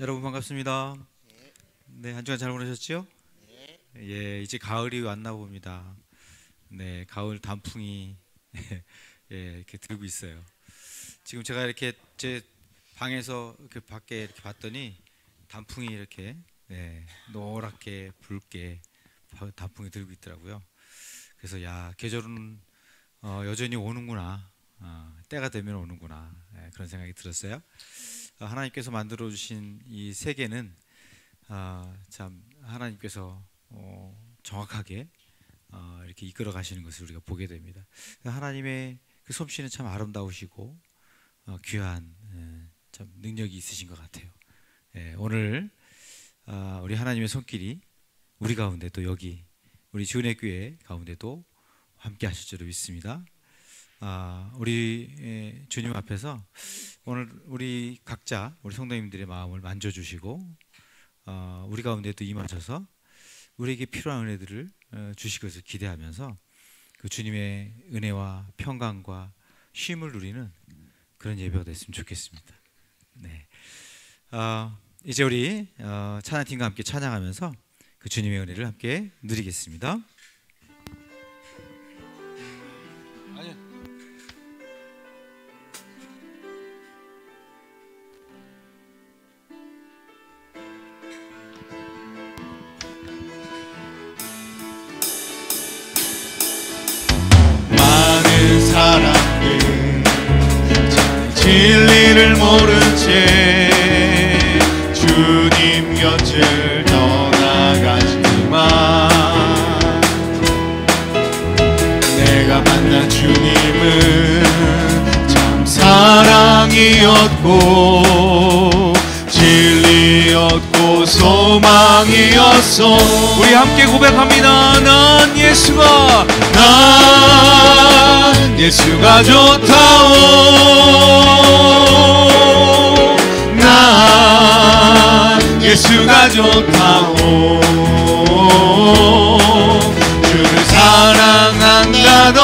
여러분 반갑습니다. 네, 한 주간 잘 보내셨죠? 예, 이제 가을이 왔나 봅니다. 네, 가을 단풍이 예, 이렇게 들고 있어요. 지금 제가 이렇게 제 방에서 그 밖에 이렇게 봤더니 단풍이 이렇게 노랗게 붉게 단풍이 들고 있더라고요. 그래서 야, 계절은 여전히 오는구나. 때가 되면 오는구나. 그런 생각이 들었어요. 하나님께서 만들어 주신 이 세계는 참 하나님께서 정확하게 이렇게 이끌어 가시는 것을 우리가 보게 됩니다. 하나님의 그 솜씨는 참 아름다우시고 귀한 참 능력이 있으신 것 같아요. 오늘 우리 하나님의 손길이 우리 가운데 또 여기 우리 지은의 교회 가운데도 함께 하실 줄로 믿습니다. 우리 주님 앞에서 오늘 우리 각자 우리 성도님들의 마음을 만져주시고 우리 가운데 또 임하셔서 우리에게 필요한 은혜들을 주실 것을 기대하면서 그 주님의 은혜와 평강과 쉼을 누리는 그런 예배가 됐으면 좋겠습니다. 네, 이제 우리 찬양팀과 함께 찬양하면서 그 주님의 은혜를 함께 누리겠습니다. 사람들 진리를 모른 채 주님 곁을 떠나가지만 내가 만난 주님은 참 사랑이었고 진리였고 소망이었어. 우리 함께 고백합니다. 난 예수가 좋다오. 난 예수가 좋다오. 주를 사랑한다던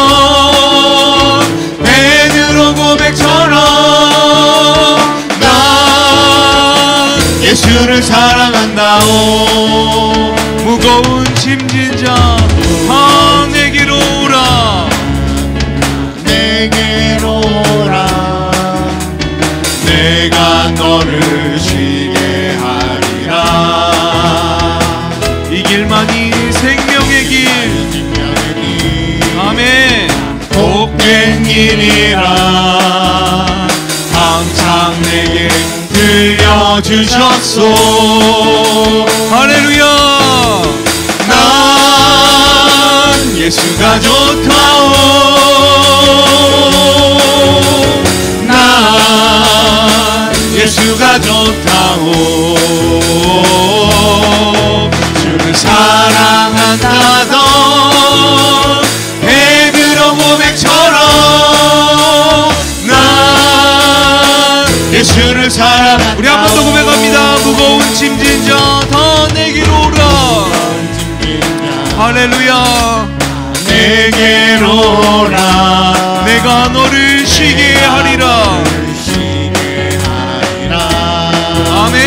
베드로 고백처럼 난 예수를 사랑한다오. 무거운 짐진 자 다 내게로 오라. 내게로 오라. 내가 너를 쉬게 하리라. 이 길만이 생명의 길. 아멘. 복된 길이라 항상 내게 들려주셨소. 할렐루야. 난 예수가 좋다오. 난 예수가 좋다오. 주를 사랑한다던 베드로 고백처럼 난 예수를 사랑한다. 우리 한 번 더 고백합니다. 무거운 짐진 자 다 내게로 오라. 할렐루야. 내게로 오라. 내가 너를 쉬게 하리라. 아멘.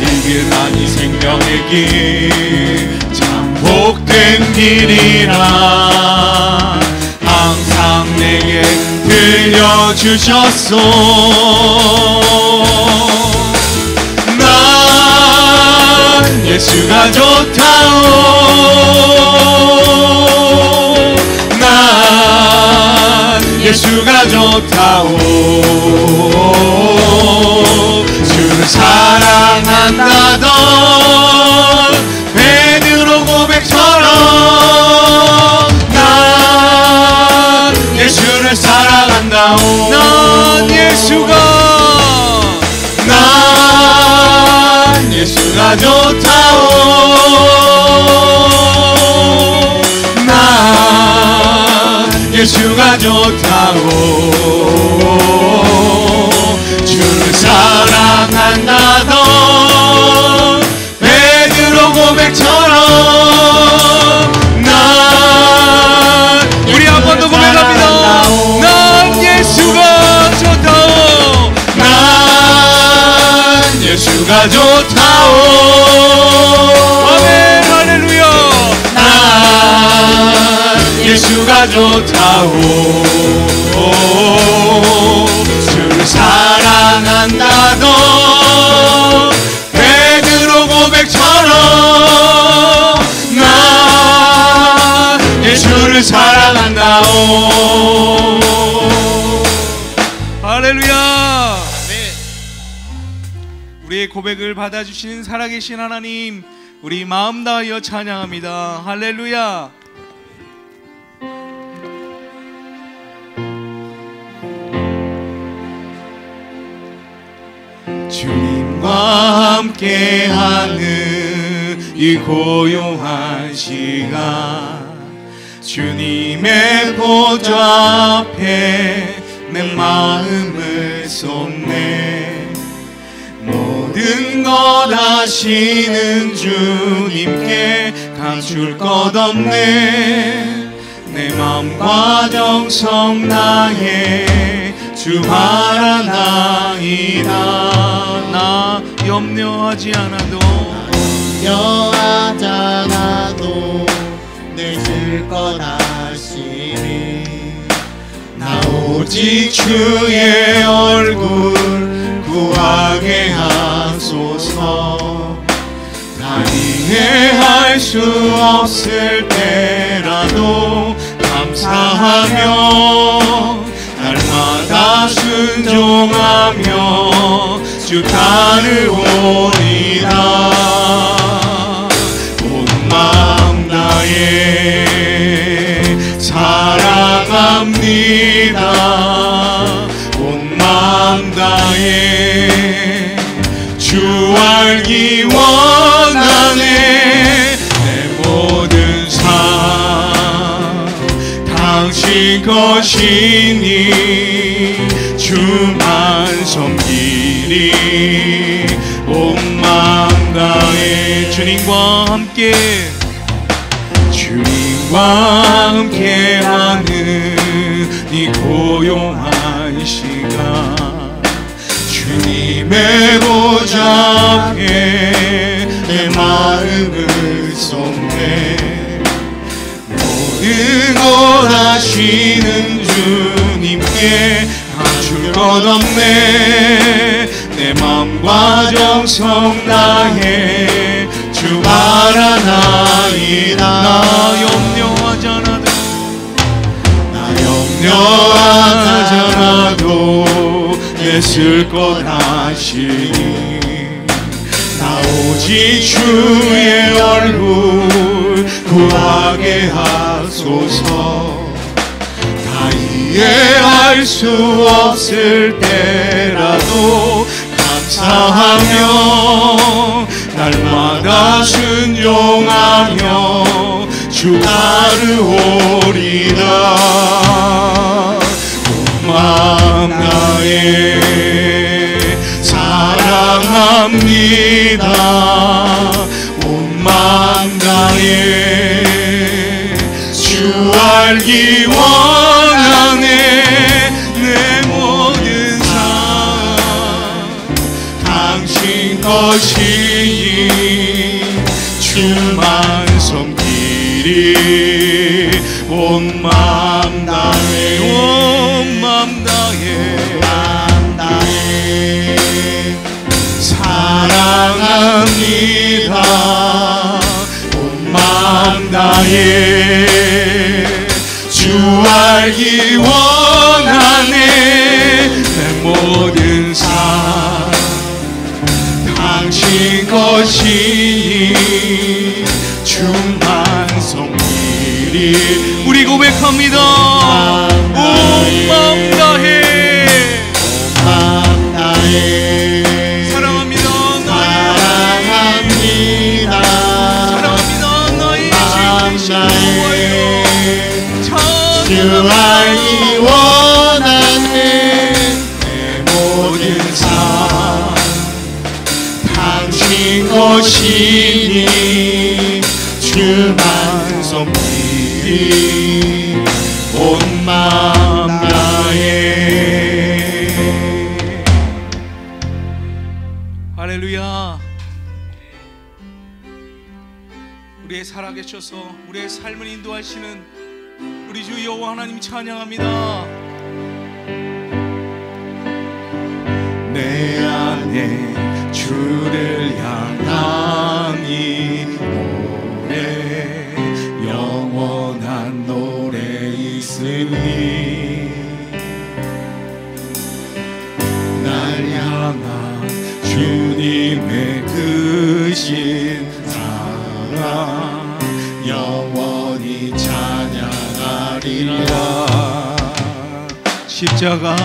이 길만이 생명의 길 참 복된 길이라 항상 내게 들려주셨소. 난 예수가 좋다오. 난 예수가 좋다오. 주를 사랑한다던 베드로 고백처럼 난 예수를 사랑한다오. 난 예수가 좋다오. 난 예수가 좋다오. 주를 사랑한다던 베드로 고백처럼 난 우리 한 번 더 고백합니다. 난 예수가 좋다오. 난 예수가 좋다오. 아멘 할렐루야. 난 예수가 좋다오. 주를 사랑한다던 베드로 고백처럼 난 예수를 사랑한다오. 할렐루야. 우리의 고백을 받아주시는 살아계신 하나님, 우리 마음 다하여 찬양합니다. 할렐루야. 주님과 함께하는 이 고요한 시간, 주님의 보좌 앞에 내 마음을 쏟네. 모든 것 아시는 주님께 감출 것 없네. 내 마음과 정성 다해 주 바라나이다. 나 염려하지 않아도 내줄 것 아시니 나 오직 주의 얼굴 구하게 하소서. 다 이해할 수 없을 때라도 감사하며 날마다 순종하며 주 따르오리라. 온 마음 다해 사랑합니다. 온 마음 다해 주 알기 원하네. 내 모든 삶 당신 것이니 주만 섬기리. 온 마음 다해 주님과 함께 함께하는 이 고요한 시간, 주님의 보좌 앞에 내 마음을 쏟네. 모든 것 아시는 주님께 감출 것 없네. 내 마음과 정성 다해 주 바라나이다. 나 염려하지 않아도 내 쓸 것 아시니 나 오직 주의 얼굴 구하게 하소서. 다 이해할 수 없을 때라도 감사하며 날마다 순종하며 주 따르오리라. 온 마음 다해 사랑합니다. 온 마음 다해 주 알기 원하네. 내 모든 삶 당신 것이니 주만 섬기리. 온 마음 다해 온 마음 다해 사랑합니다. 온 마음 다해 주 알기 원하네. 내 모든 삶 당신 것이니 주만 섬기리. 우리 고백합니다. 온 마음 다해 사랑합니다. 사랑합니다. 너희 주 알기 원하네. 내 모든 삶 당신 것이니 주만 섬기리. 온 마음 다해. 할렐루야. 우리의 살아계셔서 우리의 삶을 인도하시는 우리 주 여호와 하나님 찬양합니다. 내 안에 주를 향한 이 노래 영원한 노래 있으니 날 향한 주님의 크신 사랑 영원히 찬양하리라. 십자가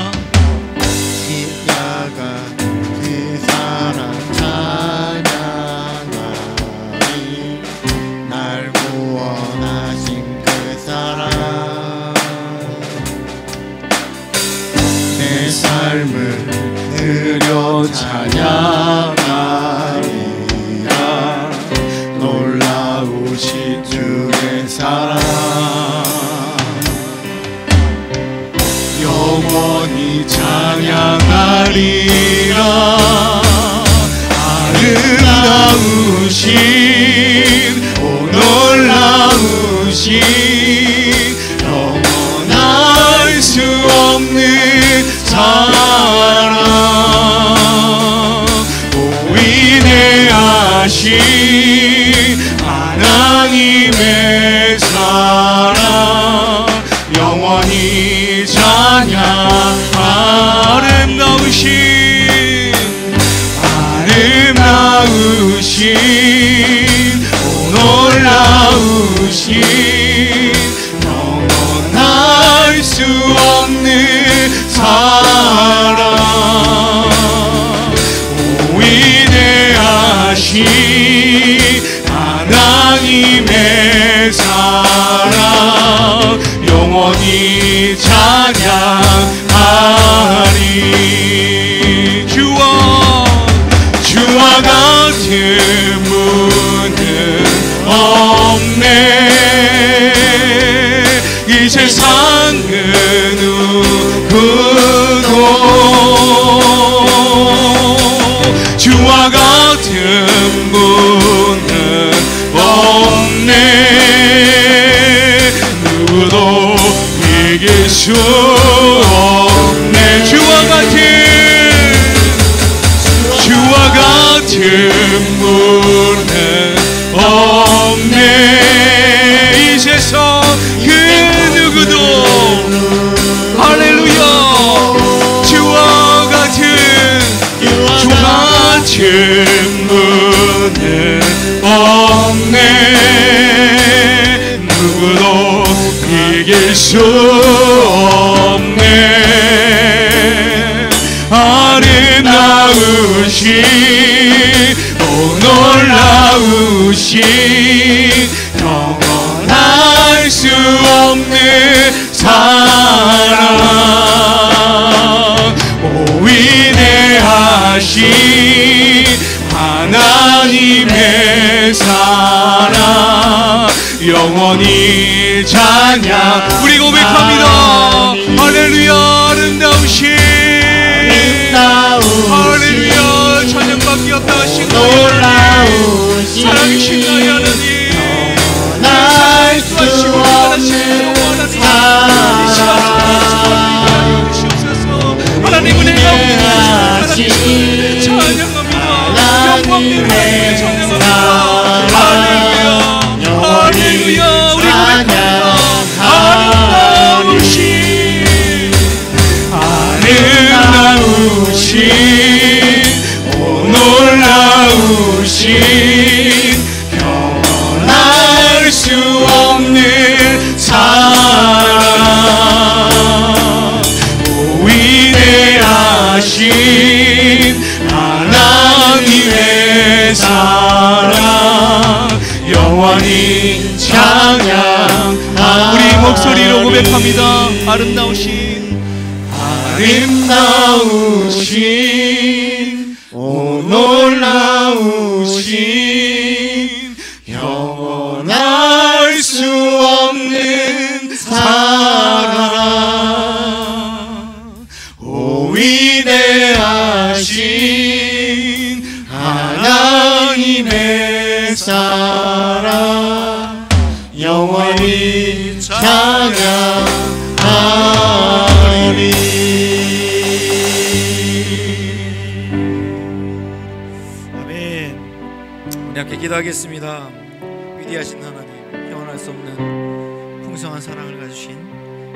그 사랑 찬양하리. 날 구원하신 그 사랑 내 삶을 드려 찬양하리라. 놀라우신 주의 사랑 영원히 찬양하리라. 아름다우신 오 놀라우신 영원할 수 없는 사랑 오 위대하신 하나님의 사랑 영원히 찬양. 아름다우신 오 놀라우신 영원할 수 없는 사랑 오 위대하신 하나님의 사랑 영원히 찬양하리. 주와 같은 분은 없네. 이 세상은 누구도 주와 같은 분은 없네. 누구도 이길 수 없네. 주와 같은 분은 없네. 이 세상 그 누구도. 할렐루야. 주와 같은 분은 없네. 누구도 이길 수 없네. 아름다우신 오 놀라우신 영원할 수 없는 사랑 오 위대하신 하나님의 사랑 영원히 찬양. 우리 고백합니다. 할렐루야. 아름다우신 할렐루야. 찬양받기 없다하신 놀라우신 살아계신 나의 하나님 날 수 없는 사랑 하나님은 내가 찬양합니다. 영광님 찬양합니다. 할렐루야. 할렐루야. 우리 고백합니다. 아름다우신 오 놀라우신 영원할 수 없는 사랑 오 위대하신 하나님의 사랑 영원히 찬양. 우리 목소리로 고백합니다. 아름다우신 오 놀라우신 영원할 수 없는 사랑 오 위대하신 하나님의 사랑 영원히 찬양하리. 아멘. 우리 함께 기도하겠습니다. 위대하신 하나님, 형언할 수 없는 풍성한 사랑을 가지신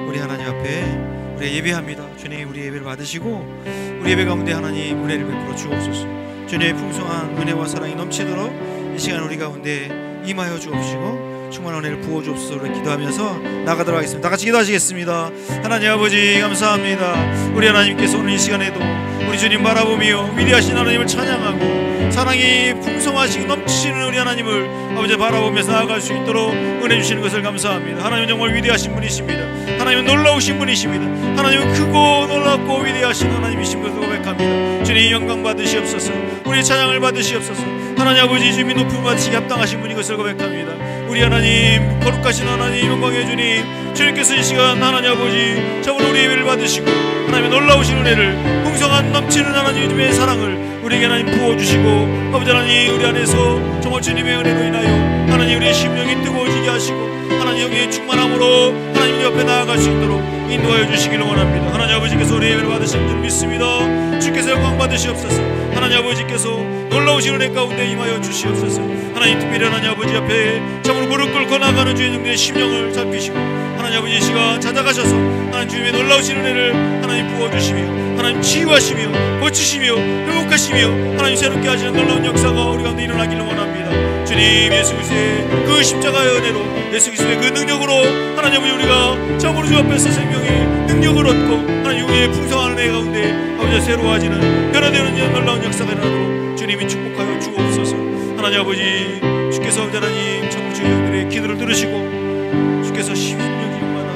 우리 하나님 앞에 우리 예배합니다. 주님, 우리 예배를 받으시고 우리 예배 가운데 하나님 은혜를 베풀어 주옵소서. 주님의 풍성한 은혜와 사랑이 넘치도록 이 시간 우리 가운데 임하여 주옵시고 충만한 은혜를 부어 주옵소서. 기도하면서 나가도록 하겠습니다. 다 같이 기도하시겠습니다. 하나님 아버지 감사합니다. 우리 하나님께서 오늘 이 시간에도 우리 주님 바라보며 위대하신 하나님을 찬양하고 사랑이 풍성하시고 넘치시는 우리 하나님을 아버지 바라보면서 나아갈 수 있도록 은혜 주시는 것을 감사합니다. 하나님은 정말 위대하신 분이십니다. 하나님은 놀라우신 분이십니다. 하나님은 크고 놀랍고 위대하신 하나님이신 것을 고백합니다. 주님 영광 받으시옵소서. 우리의 찬양을 받으시옵소서. 하나님 아버지 주님이 높임 받으시기 합당하신 분인 것을 고백합니다. 우리 하나님 거룩하신 하나님 영광의 주님, 주님께서 이 시간 하나님 아버지 참으로 우리 예배를 받으시고 하나님의 놀라우신 은혜를 풍성한 넘치는 하나님의 사랑을 우리에게 하나님 부어주시고 아버지 하나님 우리 안에서 정말 주님의 은혜로 인하여 하나님 우리의 심령이 뜨거워지게 하시고 하나님 여기에 충만함으로 하나님 옆에 나아갈 수 있도록 인도하여 주시기를 원합니다. 하나님 아버지께서 우리 예배를 받으신 줄 믿습니다. 주께서 영광 받으시옵소서. 하나님 아버지께서 놀라우신 은혜 가운데 임하여 주시옵소서. 하나님 특별히 하나님 아버지 앞에 참으로 무릎 꿇고 나가는 주의 종들의 심령을 살피시고 하나님 아버지 이 시간 찾아가셔서 하나님 주님의 놀라우신 은혜를 하나님 부어주시며 하나님 치유하시며 고치시며 회복하시며 하나님 새롭게 하시는 놀라운 역사가 우리 가운데 일어나기를 원합니다. 주님 예수 그리스도의 그 십자가의 은혜로 예수 그리스도의 그 능력으로 하나님 아버지 우리가 참으로 주 앞에서 생명의 능력을 얻고 하나님 우리의 풍성한 은혜 가운데 아버지 새로워지는 변화되는 놀라운 역사가 일어나도록 주님이 축복하여 주옵소서. 하나님 아버지 주께서 하나님 참으로 주의 영들의 기도를 들으시고 주께서 심령마다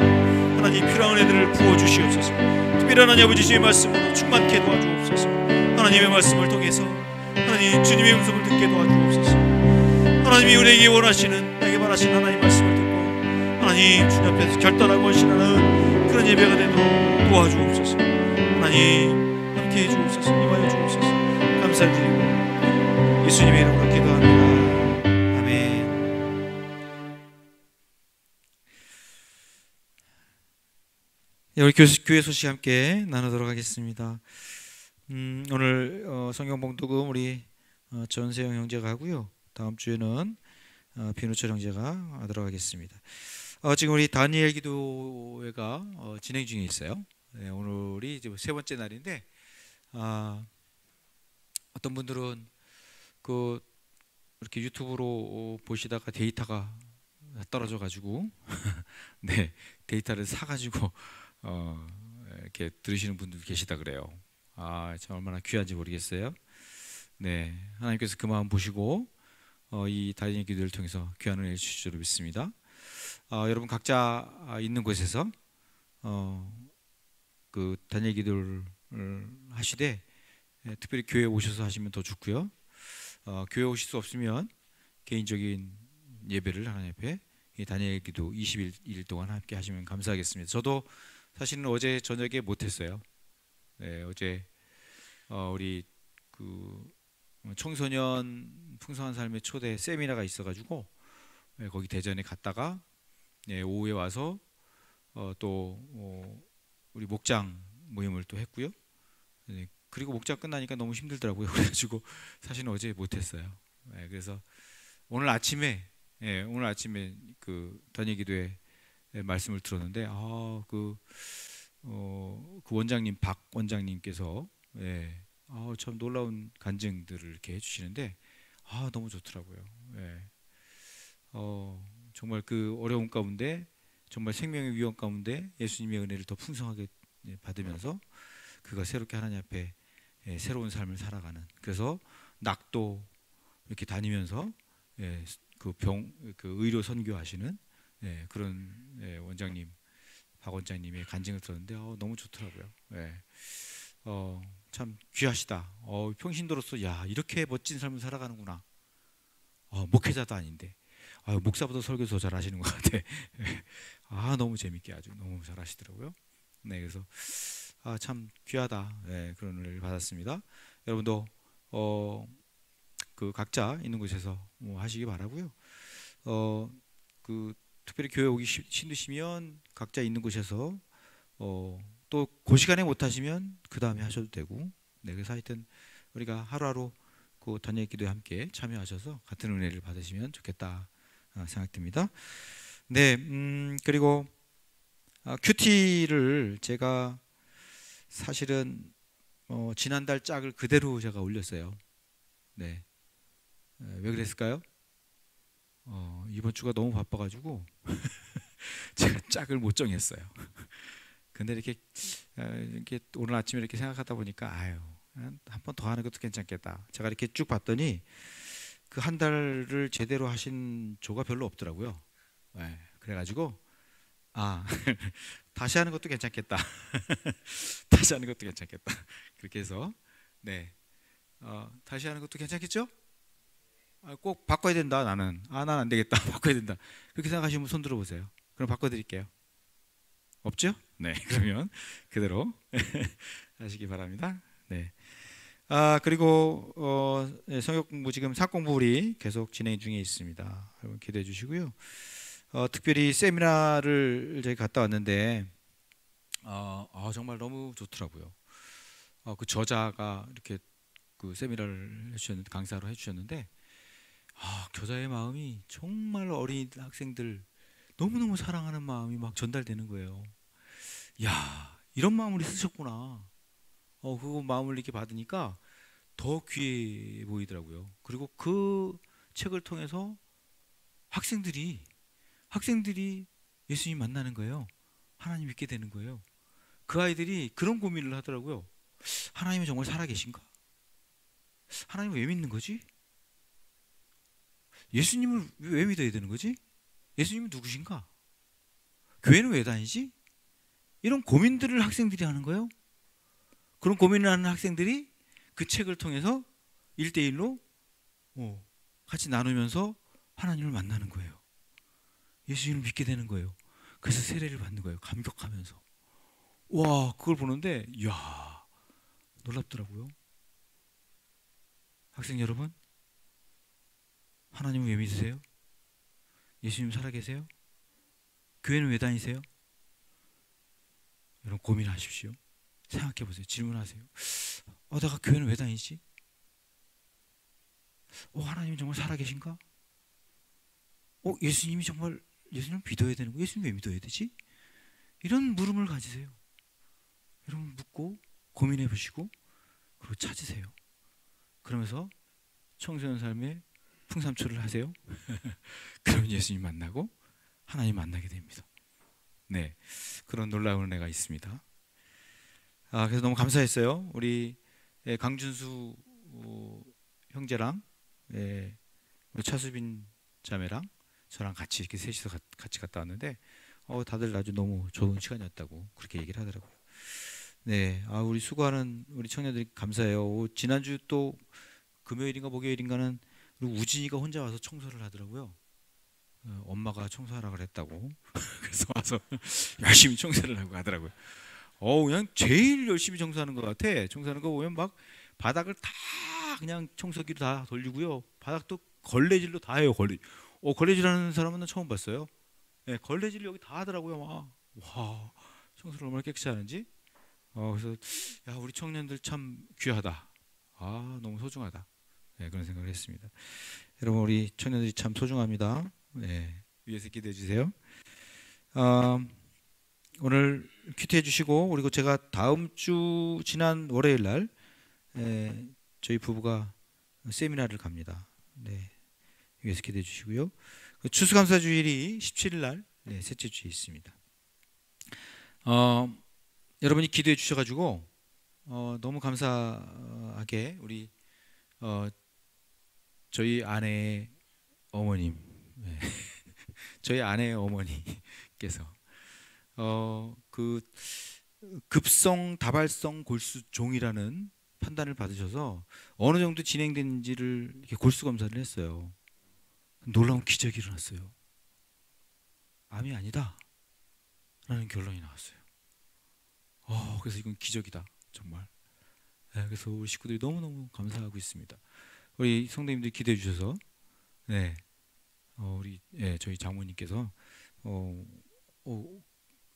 하나님 필요한 은혜들을 부어주시옵소서. 특별히 하나님 아버지 주의 말씀으로 충만케 도와주옵소서. 하나님의 말씀을 통해서 하나님 주님의 음성을 듣게 도와주옵소서. 하나님이 우리에게 원하시는 내게 바라시는 하나님 말씀을 듣고 하나님 주님 앞에서 결단하고 헌신하는 그런 예배가 되도록 도와주옵소서. 하나님 함께해 주옵소서. 임하여 주옵소서. 감사를 드리고 예수님의 이름으로 기도합니다. 아멘. 우리 교회 소식 함께 나누도록 하겠습니다. 오늘 성경 봉독은 우리 전세영 형제가 하고요. 다음 주에는 비누철 형제가 하도록 하겠습니다. 지금 우리 다니엘 기도회가 진행 중에 있어요. 네, 오늘이 이제 세 번째 날인데 어떤 분들은 그 이렇게 유튜브로 보시다가 데이터가 떨어져 가지고 네, 데이터를 사 가지고 이렇게 들으시는 분들 계시다 그래요. 참 얼마나 귀한지 모르겠어요. 네, 하나님께서 그 마음 보시고 이 다니엘 기도를 통해서 귀한 은혜를 주실 줄 믿습니다. 여러분 각자 있는 곳에서 그 다니엘 기도를 하시되 특별히 교회에 오셔서 하시면 더 좋고요. 교회 오실 수 없으면 개인적인 예배를 하나님 앞에 이 다니엘 기도 21일 동안 함께 하시면 감사하겠습니다. 저도 사실은 어제 저녁에 못했어요. 네, 어제 우리 그 청소년 풍성한 삶의 초대 세미나가 있어가지고 거기 대전에 갔다가 오후에 와서 또 우리 목장 모임을 또 했고요. 그리고 목장 끝나니까 너무 힘들더라고요. 그래가지고 사실은 어제 못했어요. 그래서 오늘 아침에 그 다니엘 기도회 말씀을 들었는데 그 원장님 박 원장님께서 참 놀라운 간증들을 이렇게 해주시는데 너무 좋더라고요. 정말 그 어려움 가운데 정말 생명의 위험 가운데 예수님의 은혜를 더 풍성하게 받으면서 그가 새롭게 하나님 앞에 새로운 삶을 살아가는, 그래서 낙도 이렇게 다니면서 그 의료 선교하시는 그런 원장님 박 원장님의 간증을 들었는데 너무 좋더라고요. 참 귀하시다. 평신도로서 야 이렇게 멋진 삶을 살아가는구나. 목회자도 아닌데 목사보다 설교 더 잘하시는 것 같아. 너무 재밌게 아주 너무 잘하시더라고요. 네, 그래서 참 귀하다. 그런 은혜를 받았습니다. 여러분도 그 각자 있는 곳에서 하시기 바라고요. 그 특별히 교회 오기 힘드시면 각자 있는 곳에서 또 그 시간에 못 하시면 그 다음에 하셔도 되고, 네, 그래서 하여튼 우리가 하루하루 그 단역 기도에 함께 참여하셔서 같은 은혜를 받으시면 좋겠다 생각됩니다. 네, 그리고 큐티를 제가 사실은 지난달 짝을 그대로 제가 올렸어요. 네, 왜 그랬을까요? 이번 주가 너무 바빠가지고 제가 짝을 못 정했어요. 근데 이렇게 오늘 아침에 이렇게 생각하다 보니까 한 번 더 하는 것도 괜찮겠다. 제가 이렇게 쭉 봤더니 그 한 달을 제대로 하신 조가 별로 없더라고요. 네, 그래가지고 다시 하는 것도 괜찮겠다. 다시 하는 것도 괜찮겠다. 그렇게 해서 네, 다시 하는 것도 괜찮겠죠? 꼭 바꿔야 된다. 나는 난 안 되겠다. 바꿔야 된다. 그렇게 생각하시면 손 들어보세요. 그럼 바꿔드릴게요. 없죠? 네, 그러면 그대로 하시기 바랍니다. 네. 그리고 성역 공부 지금 사공부 우리 계속 진행 중에 있습니다. 여러분 기대해 주시고요. 특별히 세미나를 저희 갔다 왔는데 정말 너무 좋더라고요. 그 저자가 이렇게 그 세미나를 해주셨는데, 강사로 해주셨는데 교사의 마음이 정말 어린 학생들 너무너무 사랑하는 마음이 막 전달되는 거예요. 야, 이런 마음을 쓰셨구나. 그 마음을 이렇게 받으니까 더 귀해 보이더라고요. 그리고 그 책을 통해서 학생들이 예수님 만나는 거예요. 하나님 믿게 되는 거예요. 그 아이들이 그런 고민을 하더라고요. 하나님은 정말 살아계신가? 하나님 왜 믿는 거지? 예수님을 왜 믿어야 되는 거지? 예수님은 누구신가? 교회는 왜 다니지? 이런 고민들을 학생들이 하는 거예요. 그런 고민을 하는 학생들이 그 책을 통해서 1대1로 같이 나누면서 하나님을 만나는 거예요. 예수님을 믿게 되는 거예요. 그래서 세례를 받는 거예요. 감격하면서. 와, 그걸 보는데 이야, 놀랍더라고요. 학생 여러분, 하나님을 왜 믿으세요? 예수님 살아계세요? 교회는 왜 다니세요? 여러분 고민하십시오. 생각해 보세요. 질문하세요. 내가 교회는 왜 다니지? 하나님이 정말 살아계신가? 예수님 믿어야 되는 거? 예수님 왜 믿어야 되지? 이런 물음을 가지세요. 여러분 묻고 고민해 보시고 그리고 찾으세요. 그러면서 청소년 삶에 풍삼초를 하세요. 그러면 예수님 만나고 하나님 만나게 됩니다. 네, 그런 놀라운 은혜가 있습니다. 그래서 너무 감사했어요. 우리 강준수 형제랑 우리 차수빈 자매랑 저랑 같이 이렇게 셋이서 같이 갔다 왔는데 다들 아주 너무 좋은 시간이었다고 그렇게 얘기를 하더라고요. 네, 우리 수고하는 우리 청년들이 감사해요. 지난주 또 금요일인가 목요일인가는 우리 우진이가 혼자 와서 청소를 하더라고요. 엄마가 청소하라 그랬다고. 그래서 와서 열심히 청소를 하고 하더라고요. 그냥 제일 열심히 청소하는 것 같아. 청소하는 거 보면 막 바닥을 다 그냥 청소기로 다 돌리고요. 바닥도 걸레질로 다 해요. 걸레질 하는 사람은 처음 봤어요. 네, 걸레질 여기 다 하더라고요. 와, 청소를 얼마나 깨끗이 하는지. 그래서 야, 우리 청년들 참 귀하다. 너무 소중하다. 네, 그런 생각을 했습니다. 여러분 우리 청년들이 참 소중합니다. 네, 위에서 기대해 주세요. 오늘 큐티 해주시고 그리고 제가 다음 주 지난 월요일 날 저희 부부가 세미나를 갑니다. 네, 위에서 기대해 주시고요. 추수감사주일이 17일 날 셋째 주에 있습니다. 여러분이 기도해 주셔가지고 너무 감사하게 우리 저희 아내의 어머님, 저희 아내의 어머니께서 그 급성 다발성 골수종이라는 판단을 받으셔서 어느 정도 진행된지를 이렇게 골수 검사를 했어요. 놀라운 기적이 일어났어요. 암이 아니다 라는 결론이 나왔어요. 그래서 이건 기적이다 정말. 그래서 우리 식구들이 너무너무 감사하고 있습니다. 우리 성도님들이 기대해 주셔서 우리 저희 장모님께서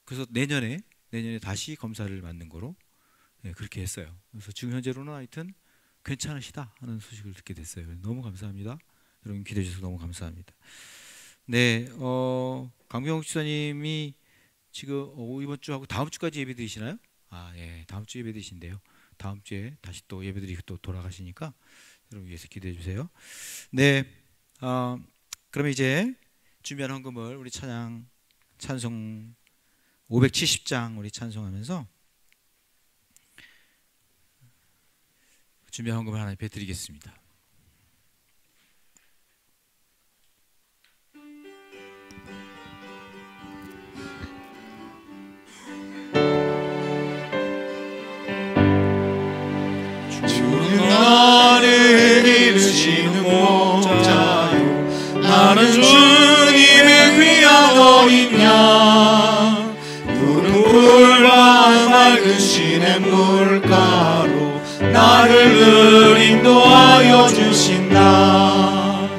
그래서 내년에 다시 검사를 받는 거로 그렇게 했어요. 그래서 지금 현재로는 하여튼 괜찮으시다 하는 소식을 듣게 됐어요. 너무 감사합니다. 여러분 기대해 주셔서 너무 감사합니다. 네, 강병욱 집사님이 지금 이번 주하고 다음 주까지 예배 드리시나요? 예, 다음 주 예배 드리신대요. 다음 주에 다시 또 예배 드리고 또 돌아가시니까 여러분 위해서 기대해 주세요. 네, 그러면 이제 준비한 헌금을 우리 찬송 570장 우리 찬송하면서 준비한 헌금을 하나님께 드리겠습니다. 주는 나를 이루시는 목자요, 나는 주님의 귀한 어린 양. 푸른 풀과 맑은 시냇 물가로 나를 늘 인도하여 주신다.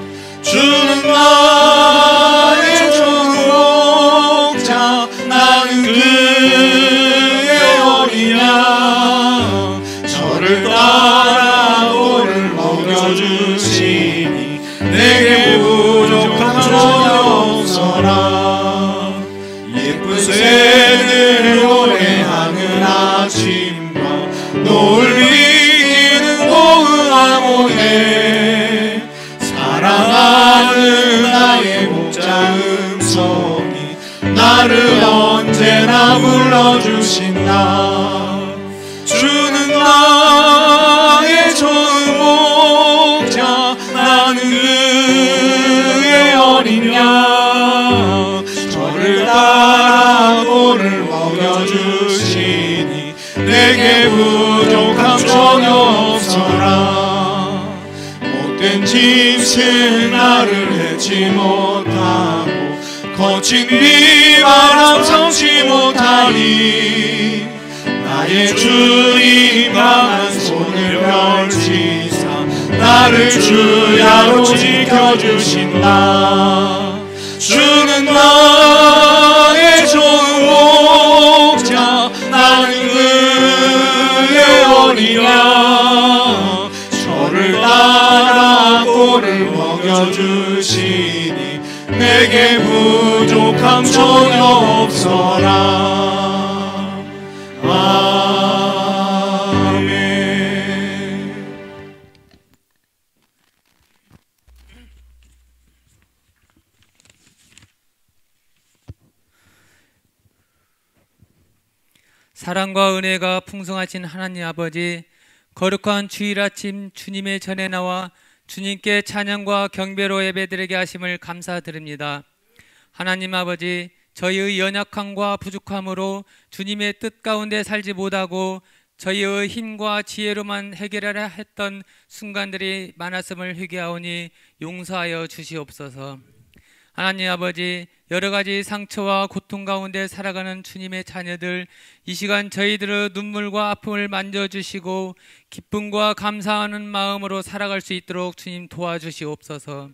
주는 나의 좋은 목자, 나는 그의 어린 양. 저를 따라 돌을 먹여주시니 내게 부족함 전혀 없어라. 예쁜 새들 노래하는 아침과 노을 비기는 고운 암호에 사랑하는 나의 목자 음성이 나를 언제나 불러주신다. 주는 나의 좋은 목자, 나는 그의 어린 양. 저를 따라 돌을 먹여주시니 내게 부족함 전혀 없어라. 못된 짐승 나를 해치 못하고 거친 비바람 삼지 못하니 나의 주님 강한 손을 펼치사 나를 주야로 지켜주신다. 주는 나의 좋은 목자, 나는 그의 어린 양. 저를 따라 꼴을 먹여주시니 내게 부족함 전혀 없어라. 사랑과 은혜가 풍성하신 하나님 아버지, 거룩한 주일 아침 주님의 전에 나와 주님께 찬양과 경배로 예배드리게 하심을 감사드립니다. 하나님 아버지, 저희의 연약함과 부족함으로 주님의 뜻 가운데 살지 못하고 저희의 힘과 지혜로만 해결하려 했던 순간들이 많았음을 회개하오니 용서하여 주시옵소서. 하나님 아버지, 여러 가지 상처와 고통 가운데 살아가는 주님의 자녀들, 이 시간 저희들의 눈물과 아픔을 만져주시고 기쁨과 감사하는 마음으로 살아갈 수 있도록 주님 도와주시옵소서.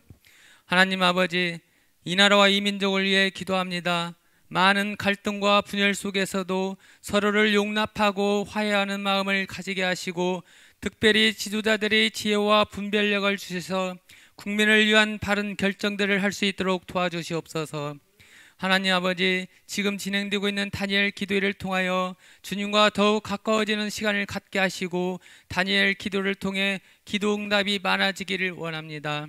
하나님 아버지, 이 나라와 이 민족을 위해 기도합니다. 많은 갈등과 분열 속에서도 서로를 용납하고 화해하는 마음을 가지게 하시고, 특별히 지도자들이 지혜와 분별력을 주셔서 국민을 위한 바른 결정들을 할 수 있도록 도와주시옵소서. 하나님 아버지, 지금 진행되고 있는 다니엘 기도회를 통하여 주님과 더욱 가까워지는 시간을 갖게 하시고 다니엘 기도를 통해 기도 응답이 많아지기를 원합니다.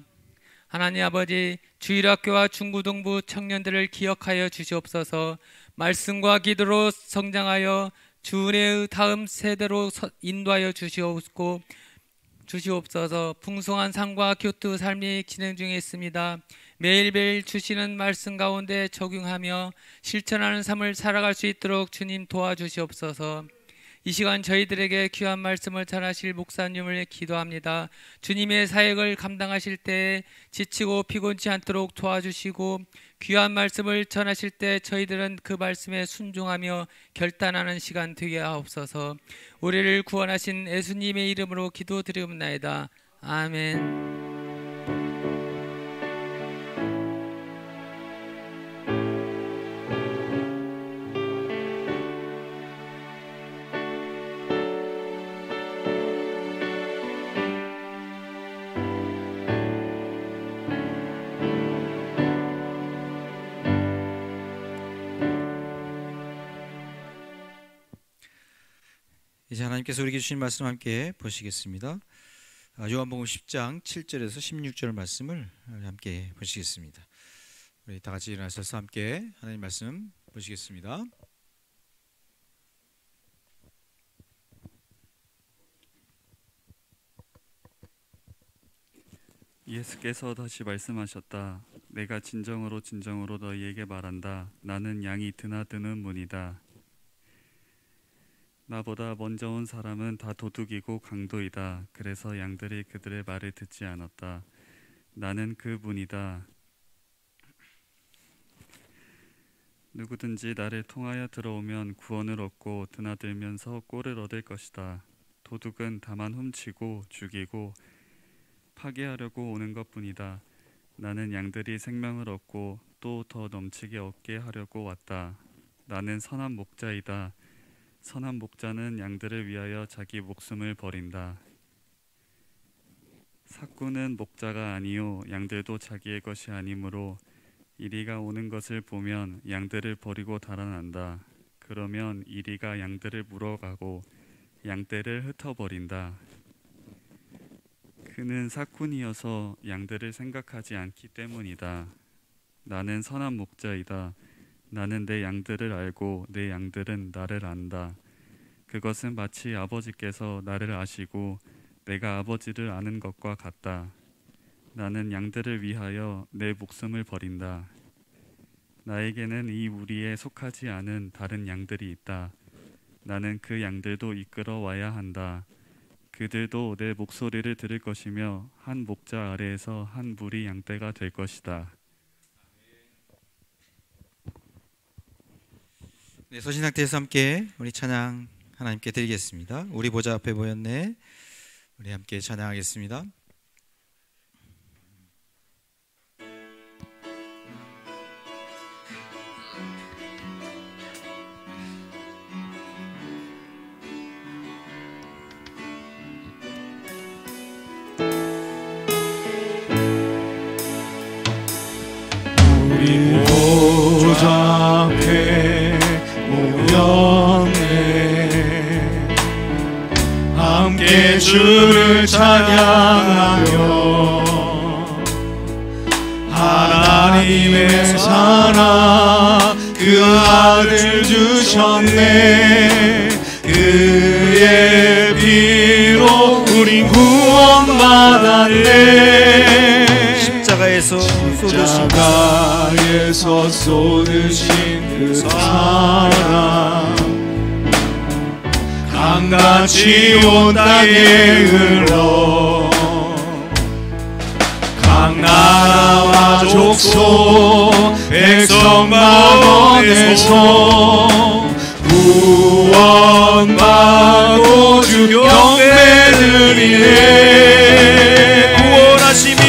하나님 아버지, 주일학교와 중고등부 청년들을 기억하여 주시옵소서. 말씀과 기도로 성장하여 주 은혜의 다음 세대로 인도하여 주시옵소서. 풍성한 삶과 교토 삶이 진행 중에 있습니다. 매일매일 주시는 말씀 가운데 적용하며 실천하는 삶을 살아갈 수 있도록 주님 도와주시옵소서. 이 시간 저희들에게 귀한 말씀을 전하실 목사님을 기도합니다. 주님의 사역을 감당하실 때 지치고 피곤치 않도록 도와주시고, 귀한 말씀을 전하실 때 저희들은 그 말씀에 순종하며 결단하는 시간 되게 하옵소서. 우리를 구원하신 예수님의 이름으로 기도드리옵나이다. 아멘. 이제 하나님께서 우리에게 주신 말씀 함께 보시겠습니다. 요한복음 10장 7절에서 16절 말씀을 함께 보시겠습니다. 우리 다 같이 일어나셔서 함께 하나님 말씀 보시겠습니다. 예수께서 다시 말씀하셨다. 내가 진정으로 너희에게 말한다. 나는 양이 드나드는 문이다. 나보다 먼저 온 사람은 다 도둑이고 강도이다. 그래서 양들이 그들의 말을 듣지 않았다. 나는 그 문이다. 누구든지 나를 통하여 들어오면 구원을 얻고 드나들면서 꼴을 얻을 것이다. 도둑은 다만 훔치고 죽이고 파괴하려고 오는 것뿐이다. 나는 양들이 생명을 얻고 또 더 넘치게 얻게 하려고 왔다. 나는 선한 목자이다. 선한 목자는 양들을 위하여 자기 목숨을 버린다. 삭구는 목자가 아니요 양들도 자기의 것이 아니므로 이리가 오는 것을 보면 양들을 버리고 달아난다. 그러면 이리가 양들을 물어가고 양떼를 흩어버린다. 그는 삭군이어서 양들을 생각하지 않기 때문이다. 나는 선한 목자이다. 나는 내 양들을 알고 내 양들은 나를 안다. 그것은 마치 아버지께서 나를 아시고 내가 아버지를 아는 것과 같다. 나는 양들을 위하여 내 목숨을 버린다. 나에게는 이 무리에 속하지 않은 다른 양들이 있다. 나는 그 양들도 이끌어 와야 한다. 그들도 내 목소리를 들을 것이며 한 목자 아래에서 한 무리 양떼가 될 것이다. 네, 서신 상태에서 함께 우리 찬양 하나님께 드리겠습니다. 우리 보좌 앞에 모였네. 우리 함께 찬양하겠습니다. 우리 보좌 앞에 모였네. 함께 주를 찬양하며 하나님의 사랑 그 아들 주셨네. 그의 피로 우린 구원받았네. 십자가에서 쏟으신 그 사랑 강같이 온 땅에 흘러 각 나라와 족속 백성 만원에서 구원받고 주 경배 드리네. 구원하심이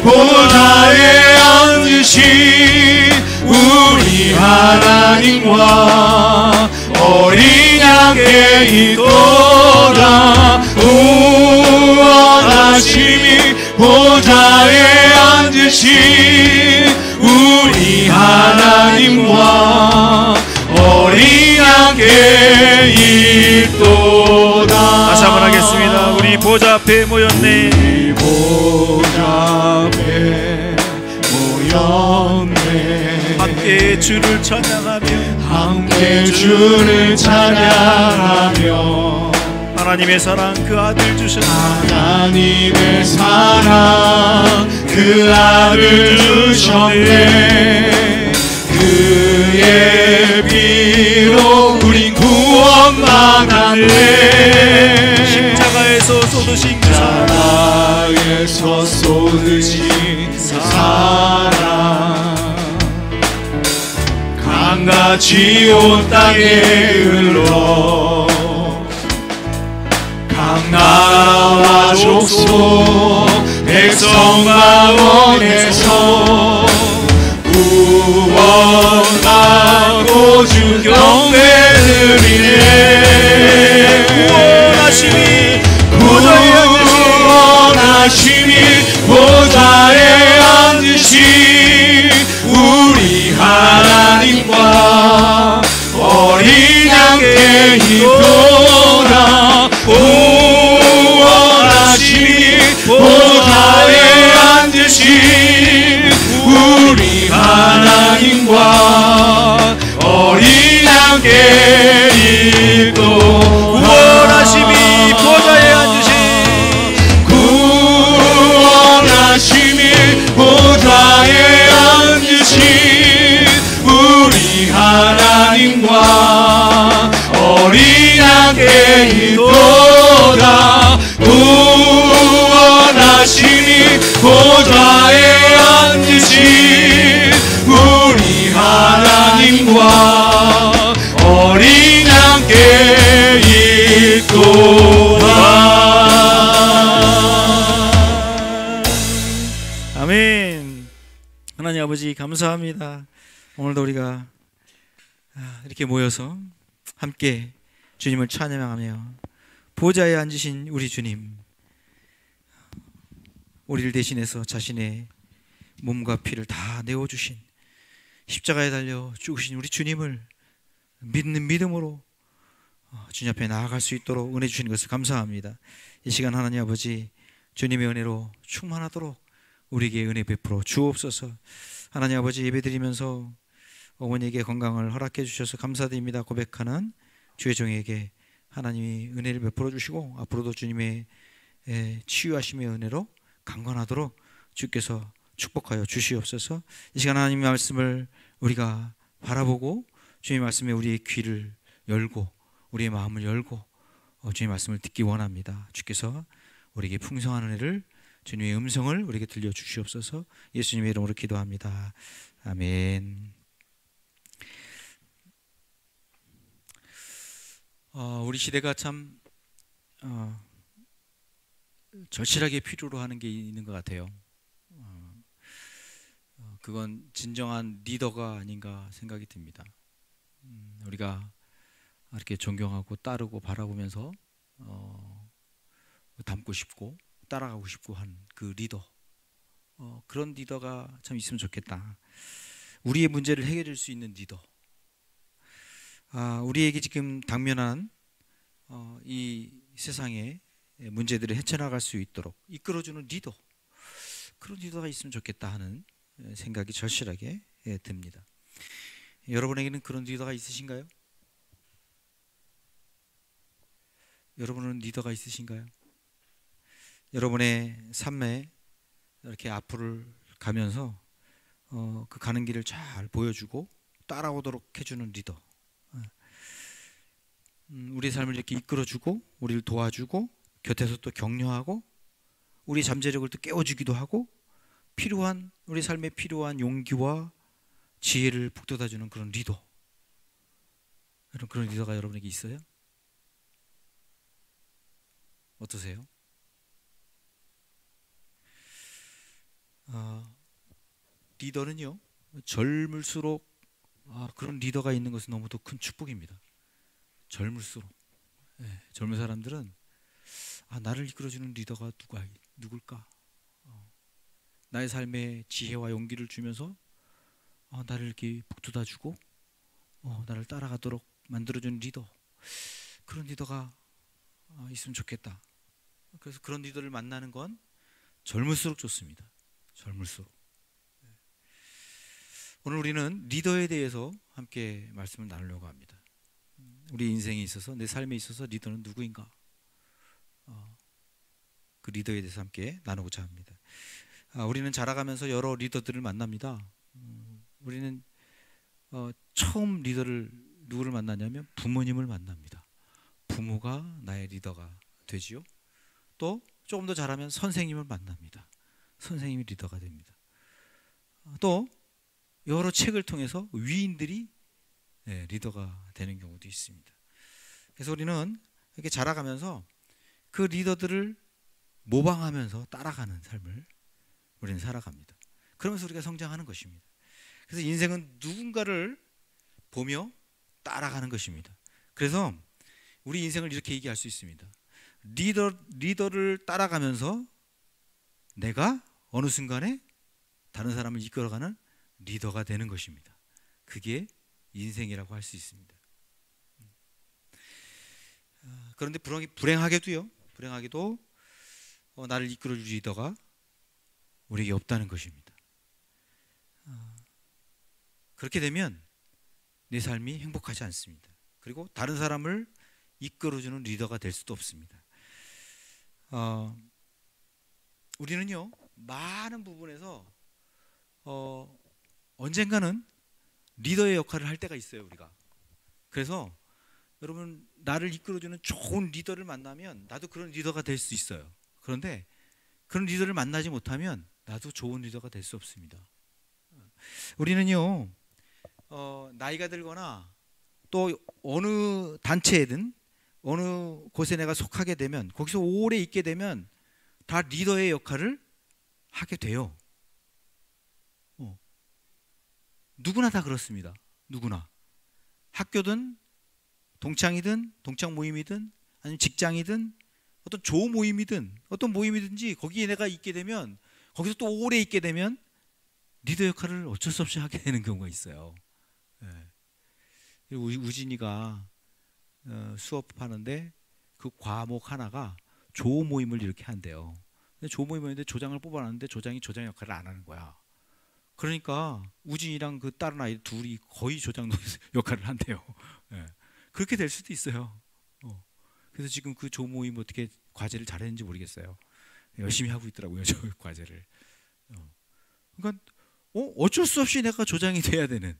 보좌에 앉으신 우리 하나님과 어린 양께 있도다. 구원하심이 보좌에 앉으신 우리 하나님과 어린 양께 있도다. 다시 한번 하겠습니다. 우리 보좌 앞에 모였네. 우리 보좌 앞에 모였네. 함께 주를 찬양하며 하나님의 사랑 그 아들 주셨네. 하나님의 사랑 그 아들 주셨네. 그의 피로 우린 구원받았네. 십자가에서 쏟으신 그 사랑, 십자가에서 쏟으신 그 사랑 강같이 온 땅에 흘러 각 나라와 족속 백성 만원에서 구원받고 주 경배 드리네. 구원하심이 보좌에 앉으신 우리 하나님과 있도다. 구원하심이 보좌에 앉으신 우리 하나님과 어린 양께 있도다. 구원하심이 보좌에 앉으신 보좌에 앉으신 우리 하나님과 어린 양께 있도다. 구원하심이 보좌에 앉으신 우리 하나님과 어린 양께 있도다. 아멘. 하나님 아버지 감사합니다. 오늘도 우리가 이렇게 모여서 함께 주님을 찬양하며 보좌에 앉으신 우리 주님, 우리를 대신해서 자신의 몸과 피를 다 내어주신, 십자가에 달려 죽으신 우리 주님을 믿는 믿음으로 주님 앞에 나아갈 수 있도록 은혜 주시는 것을 감사합니다. 이 시간 하나님 아버지 주님의 은혜로 충만하도록 우리에게 은혜 베풀어 주옵소서. 하나님 아버지 예배드리면서 어머니에게 건강을 허락해 주셔서 감사드립니다 고백하는 주의 종에게 하나님이 은혜를 베풀어 주시고 앞으로도 주님의 치유하심의 은혜로 강건하도록 주께서 축복하여 주시옵소서. 이 시간 하나님의 말씀을 우리가 바라보고 주님의 말씀에 우리의 귀를 열고 우리의 마음을 열고 주님의 말씀을 듣기 원합니다. 주께서 우리에게 풍성한 은혜를, 주님의 음성을 우리에게 들려주시옵소서. 예수님의 이름으로 기도합니다. 아멘. 우리 시대가 참 절실하게 필요로 하는 게 있는 것 같아요. 그건 진정한 리더가 아닌가 생각이 듭니다. 우리가 이렇게 존경하고 따르고 바라보면서 닮고 싶고 따라가고 싶고 한 그 리더, 그런 리더가 참 있으면 좋겠다. 우리의 문제를 해결할 수 있는 리더, 우리에게 지금 당면한 이 세상의 문제들을 헤쳐나갈 수 있도록 이끌어주는 리더, 그런 리더가 있으면 좋겠다 하는 생각이 절실하게 듭니다. 여러분에게는 그런 리더가 있으신가요? 여러분은 리더가 있으신가요? 여러분의 삶에 이렇게 앞을 가면서 그 가는 길을 잘 보여주고 따라오도록 해주는 리더, 우리 삶을 이렇게 이끌어주고 우리를 도와주고 곁에서 또 격려하고 우리 잠재력을 또 깨워주기도 하고 필요한, 우리 삶에 필요한 용기와 지혜를 북돋아주는 그런 리더, 그런 리더가 여러분에게 있어요? 어떠세요? 리더는요, 젊을수록 그런 리더가 있는 것은 너무도 큰 축복입니다. 젊을수록, 젊은 사람들은 나를 이끌어주는 리더가 누굴까? 나의 삶에 지혜와 용기를 주면서 나를 이렇게 북돋아주고 나를 따라가도록 만들어주는 리더, 그런 리더가 있으면 좋겠다. 그래서 그런 리더를 만나는 건 젊을수록 좋습니다. 젊을수록. 오늘 우리는 리더에 대해서 함께 말씀을 나누려고 합니다. 우리 인생에 있어서, 내 삶에 있어서 리더는 누구인가? 그 리더에 대해서 함께 나누고자 합니다. 우리는 자라가면서 여러 리더들을 만납니다. 우리는 처음 누구를 만나냐면 부모님을 만납니다. 부모가 나의 리더가 되지요. 또 조금 더 자라면 선생님을 만납니다. 선생님이 리더가 됩니다. 또 여러 책을 통해서 위인들이 리더가 되는 경우도 있습니다. 그래서 우리는 이렇게 자라가면서 그 리더들을 모방하면서 따라가는 삶을 우리는 살아갑니다. 그러면서 우리가 성장하는 것입니다. 그래서 인생은 누군가를 보며 따라가는 것입니다. 그래서 우리 인생을 이렇게 얘기할 수 있습니다. 리더를 따라가면서 내가 어느 순간에 다른 사람을 이끌어가는 리더가 되는 것입니다. 그게 인생이라고 할 수 있습니다. 그런데 불행하게도 나를 이끌어줄 리더가 우리에게 없다는 것입니다. 그렇게 되면 내 삶이 행복하지 않습니다. 그리고 다른 사람을 이끌어주는 리더가 될 수도 없습니다. 우리는요, 많은 부분에서 언젠가는 리더의 역할을 할 때가 있어요, 우리가. 그래서 여러분, 나를 이끌어주는 좋은 리더를 만나면 나도 그런 리더가 될 수 있어요. 그런데 그런 리더를 만나지 못하면 나도 좋은 리더가 될 수 없습니다. 우리는요, 나이가 들거나 또 어느 단체에든 어느 곳에 내가 속하게 되면, 거기서 오래 있게 되면 다 리더의 역할을 하게 돼요. 누구나 다 그렇습니다. 누구나. 학교든 동창이든 동창 모임이든 아니면 직장이든 어떤 조 모임이든 어떤 모임이든지 거기에 내가 있게 되면, 거기서 또 오래 있게 되면 리더 역할을 어쩔 수 없이 하게 되는 경우가 있어요. 우진이가 수업하는데 그 과목 하나가 조 모임을 이렇게 한대요. 근데 조 모임인데 조장을 뽑아놨는데 조장이 조장 역할을 안 하는 거야. 그러니까 우진이랑 그 다른 아이 둘이 거의 조장 역할을 한대요. 그렇게 될 수도 있어요. 그래서 지금 그 조 모임 어떻게 과제를 잘했는지 모르겠어요. 열심히 하고 있더라고요, 저 과제를. 그러니까 어쩔 수 없이 내가 조장이 돼야 되는,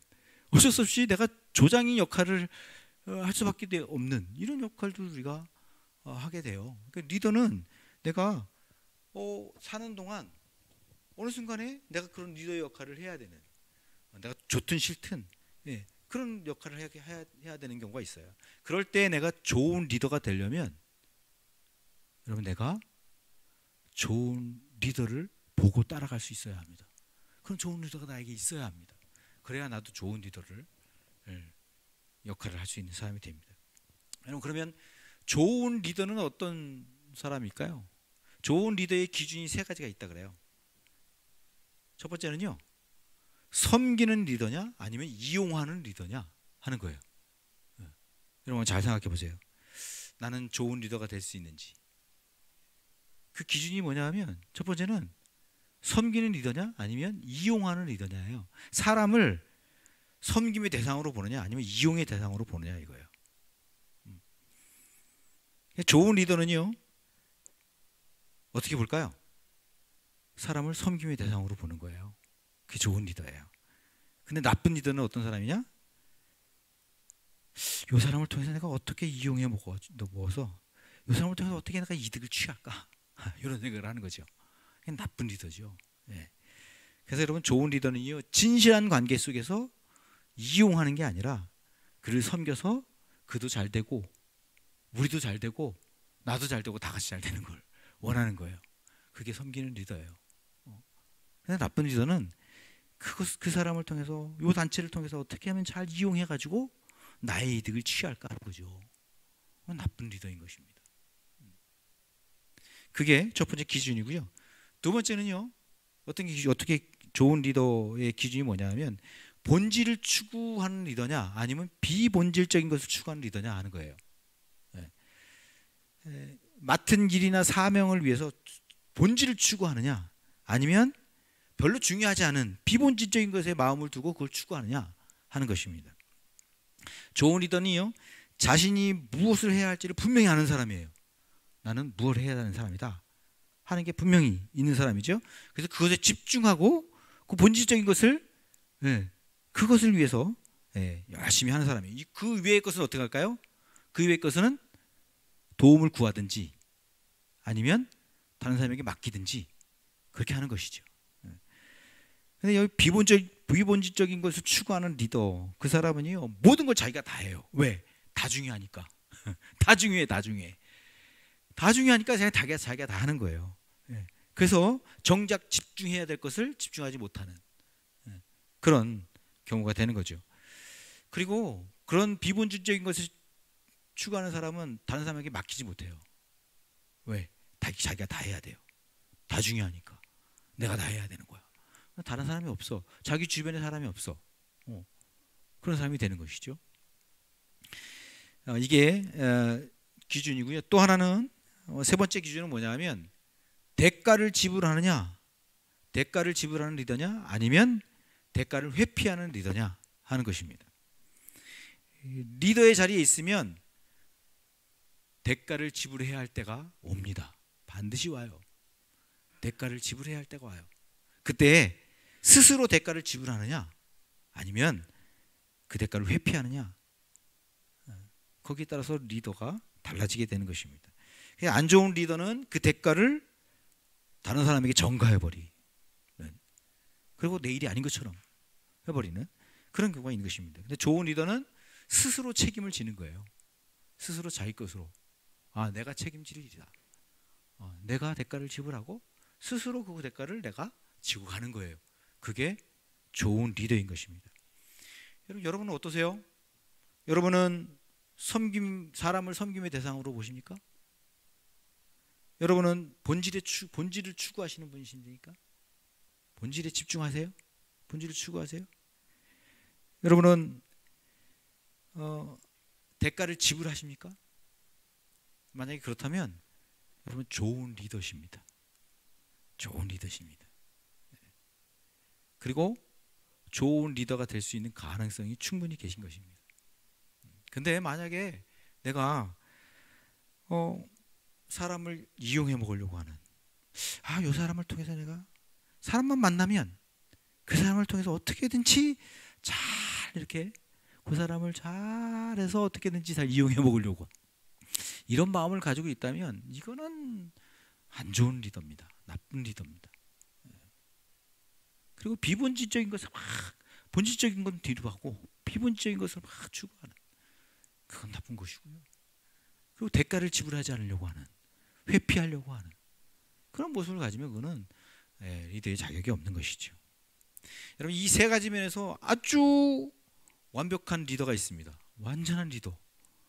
어쩔 수 없이 내가 조장의 역할을 할 수밖에 없는 이런 역할도 우리가 하게 돼요. 그러니까 리더는 내가 사는 동안 어느 순간에 내가 그런 리더의 역할을 해야 되는, 내가 좋든 싫든 그런 역할을 해야 되는 경우가 있어요. 그럴 때 내가 좋은 리더가 되려면 여러분, 내가 좋은 리더를 보고 따라갈 수 있어야 합니다. 그런 좋은 리더가 나에게 있어야 합니다. 그래야 나도 좋은 리더를 역할을 할 수 있는 사람이 됩니다. 여러분, 그러면 좋은 리더는 어떤 사람일까요? 좋은 리더의 기준이 세 가지가 있다 그래요. 첫 번째는요, 섬기는 리더냐 아니면 이용하는 리더냐 하는 거예요. 여러분 잘 생각해 보세요. 나는 좋은 리더가 될 수 있는지. 그 기준이 뭐냐 하면, 첫 번째는 섬기는 리더냐 아니면 이용하는 리더냐예요. 사람을 섬김의 대상으로 보느냐 아니면 이용의 대상으로 보느냐 이거예요. 좋은 리더는요, 어떻게 볼까요? 사람을 섬김의 대상으로 보는 거예요. 그게 좋은 리더예요. 근데 나쁜 리더는 어떤 사람이냐? 이 사람을 통해서 내가 어떻게 이용해 먹어서 이 사람을 통해서 어떻게 내가 이득을 취할까? 이런 생각을 하는 거죠. 이게 나쁜 리더죠. 그래서 여러분, 좋은 리더는요, 진실한 관계 속에서 이용하는 게 아니라 그를 섬겨서 그도 잘 되고 우리도 잘 되고 나도 잘 되고 다 같이 잘 되는 걸 원하는 거예요. 그게 섬기는 리더예요. 근데 나쁜 리더는 그 사람을 통해서, 이 단체를 통해서 어떻게 하면 잘 이용해가지고 나의 이득을 취할까 하는 거죠. 나쁜 리더인 것입니다. 그게 첫 번째 기준이고요. 두 번째는요, 어떻게 좋은 리더의 기준이 뭐냐면, 본질을 추구하는 리더냐 아니면 비본질적인 것을 추구하는 리더냐 하는 거예요. 맡은 일이나 사명을 위해서 본질을 추구하느냐 아니면 별로 중요하지 않은 비본질적인 것에 마음을 두고 그걸 추구하느냐 하는 것입니다. 좋은 리더는요, 자신이 무엇을 해야 할지를 분명히 아는 사람이에요. 나는 무엇을 해야 하는 사람이다 하는 게 분명히 있는 사람이죠. 그래서 그것에 집중하고 그 본질적인 것을 그것을 위해서 열심히 하는 사람이에요. 그 외의 것은 어떻게 할까요? 그 외의 것은 도움을 구하든지 아니면 다른 사람에게 맡기든지 그렇게 하는 것이죠. 근데 여기 비본질적인 것을 추구하는 리더, 그 사람은요, 모든 걸 자기가 다 해요. 왜? 다 중요하니까. 다 중요하니까 자기가 다 하는 거예요. 그래서 정작 집중해야 될 것을 집중하지 못하는 그런 경우가 되는 거죠. 그리고 그런 비본질적인 것을 추구하는 사람은 다른 사람에게 맡기지 못해요. 왜? 자기가 다 해야 돼요. 다 중요하니까. 내가 다 해야 되는 거야. 다른 사람이 없어. 자기 주변에 사람이 없어. 그런 사람이 되는 것이죠. 이게 기준이고요. 또 하나는 세 번째 기준은 뭐냐면 대가를 지불하느냐, 대가를 지불하는 리더냐, 아니면 대가를 회피하는 리더냐 하는 것입니다. 리더의 자리에 있으면 대가를 지불해야 할 때가 옵니다. 반드시 와요. 대가를 지불해야 할 때가 와요. 그때 스스로 대가를 지불하느냐, 아니면 그 대가를 회피하느냐, 거기에 따라서 리더가 달라지게 되는 것입니다. 안 좋은 리더는 그 대가를 다른 사람에게 전가해버리는, 그리고 내 일이 아닌 것처럼 해버리는 그런 경우가 있는 것입니다. 근데 좋은 리더는 스스로 책임을 지는 거예요. 스스로 자기 것으로, 내가 책임질 일이다, 내가 대가를 지불하고 스스로 그 대가를 내가 지고 가는 거예요. 그게 좋은 리더인 것입니다. 여러분은 어떠세요? 여러분은 사람을 섬김의 대상으로 보십니까? 여러분은 본질을 추구하시는 분이십니까? 본질에 집중하세요? 본질을 추구하세요? 여러분은 대가를 지불하십니까? 만약에 그렇다면 여러분 좋은 리더십니다. 좋은 리더십니다. 그리고 좋은 리더가 될 수 있는 가능성이 충분히 계신 것입니다. 근데 만약에 내가 사람을 이용해 먹으려고 하는, 이 사람을 통해서 내가 사람만 만나면 그 사람을 통해서 어떻게든지 잘 이렇게 그 사람을 잘해서 어떻게든지 잘 이용해 먹으려고, 이런 마음을 가지고 있다면 이거는 안 좋은 리더입니다. 나쁜 리더입니다. 그리고 비본질적인 것을 막, 본질적인 건 뒤로 하고 비본질적인 것을 막 추구하는, 그건 나쁜 것이고요. 그리고 대가를 지불하지 않으려고 하는, 회피하려고 하는 그런 모습을 가지면 그거는 리더의 자격이 없는 것이죠. 여러분, 이 세 가지 면에서 아주 완벽한 리더가 있습니다. 완전한 리더.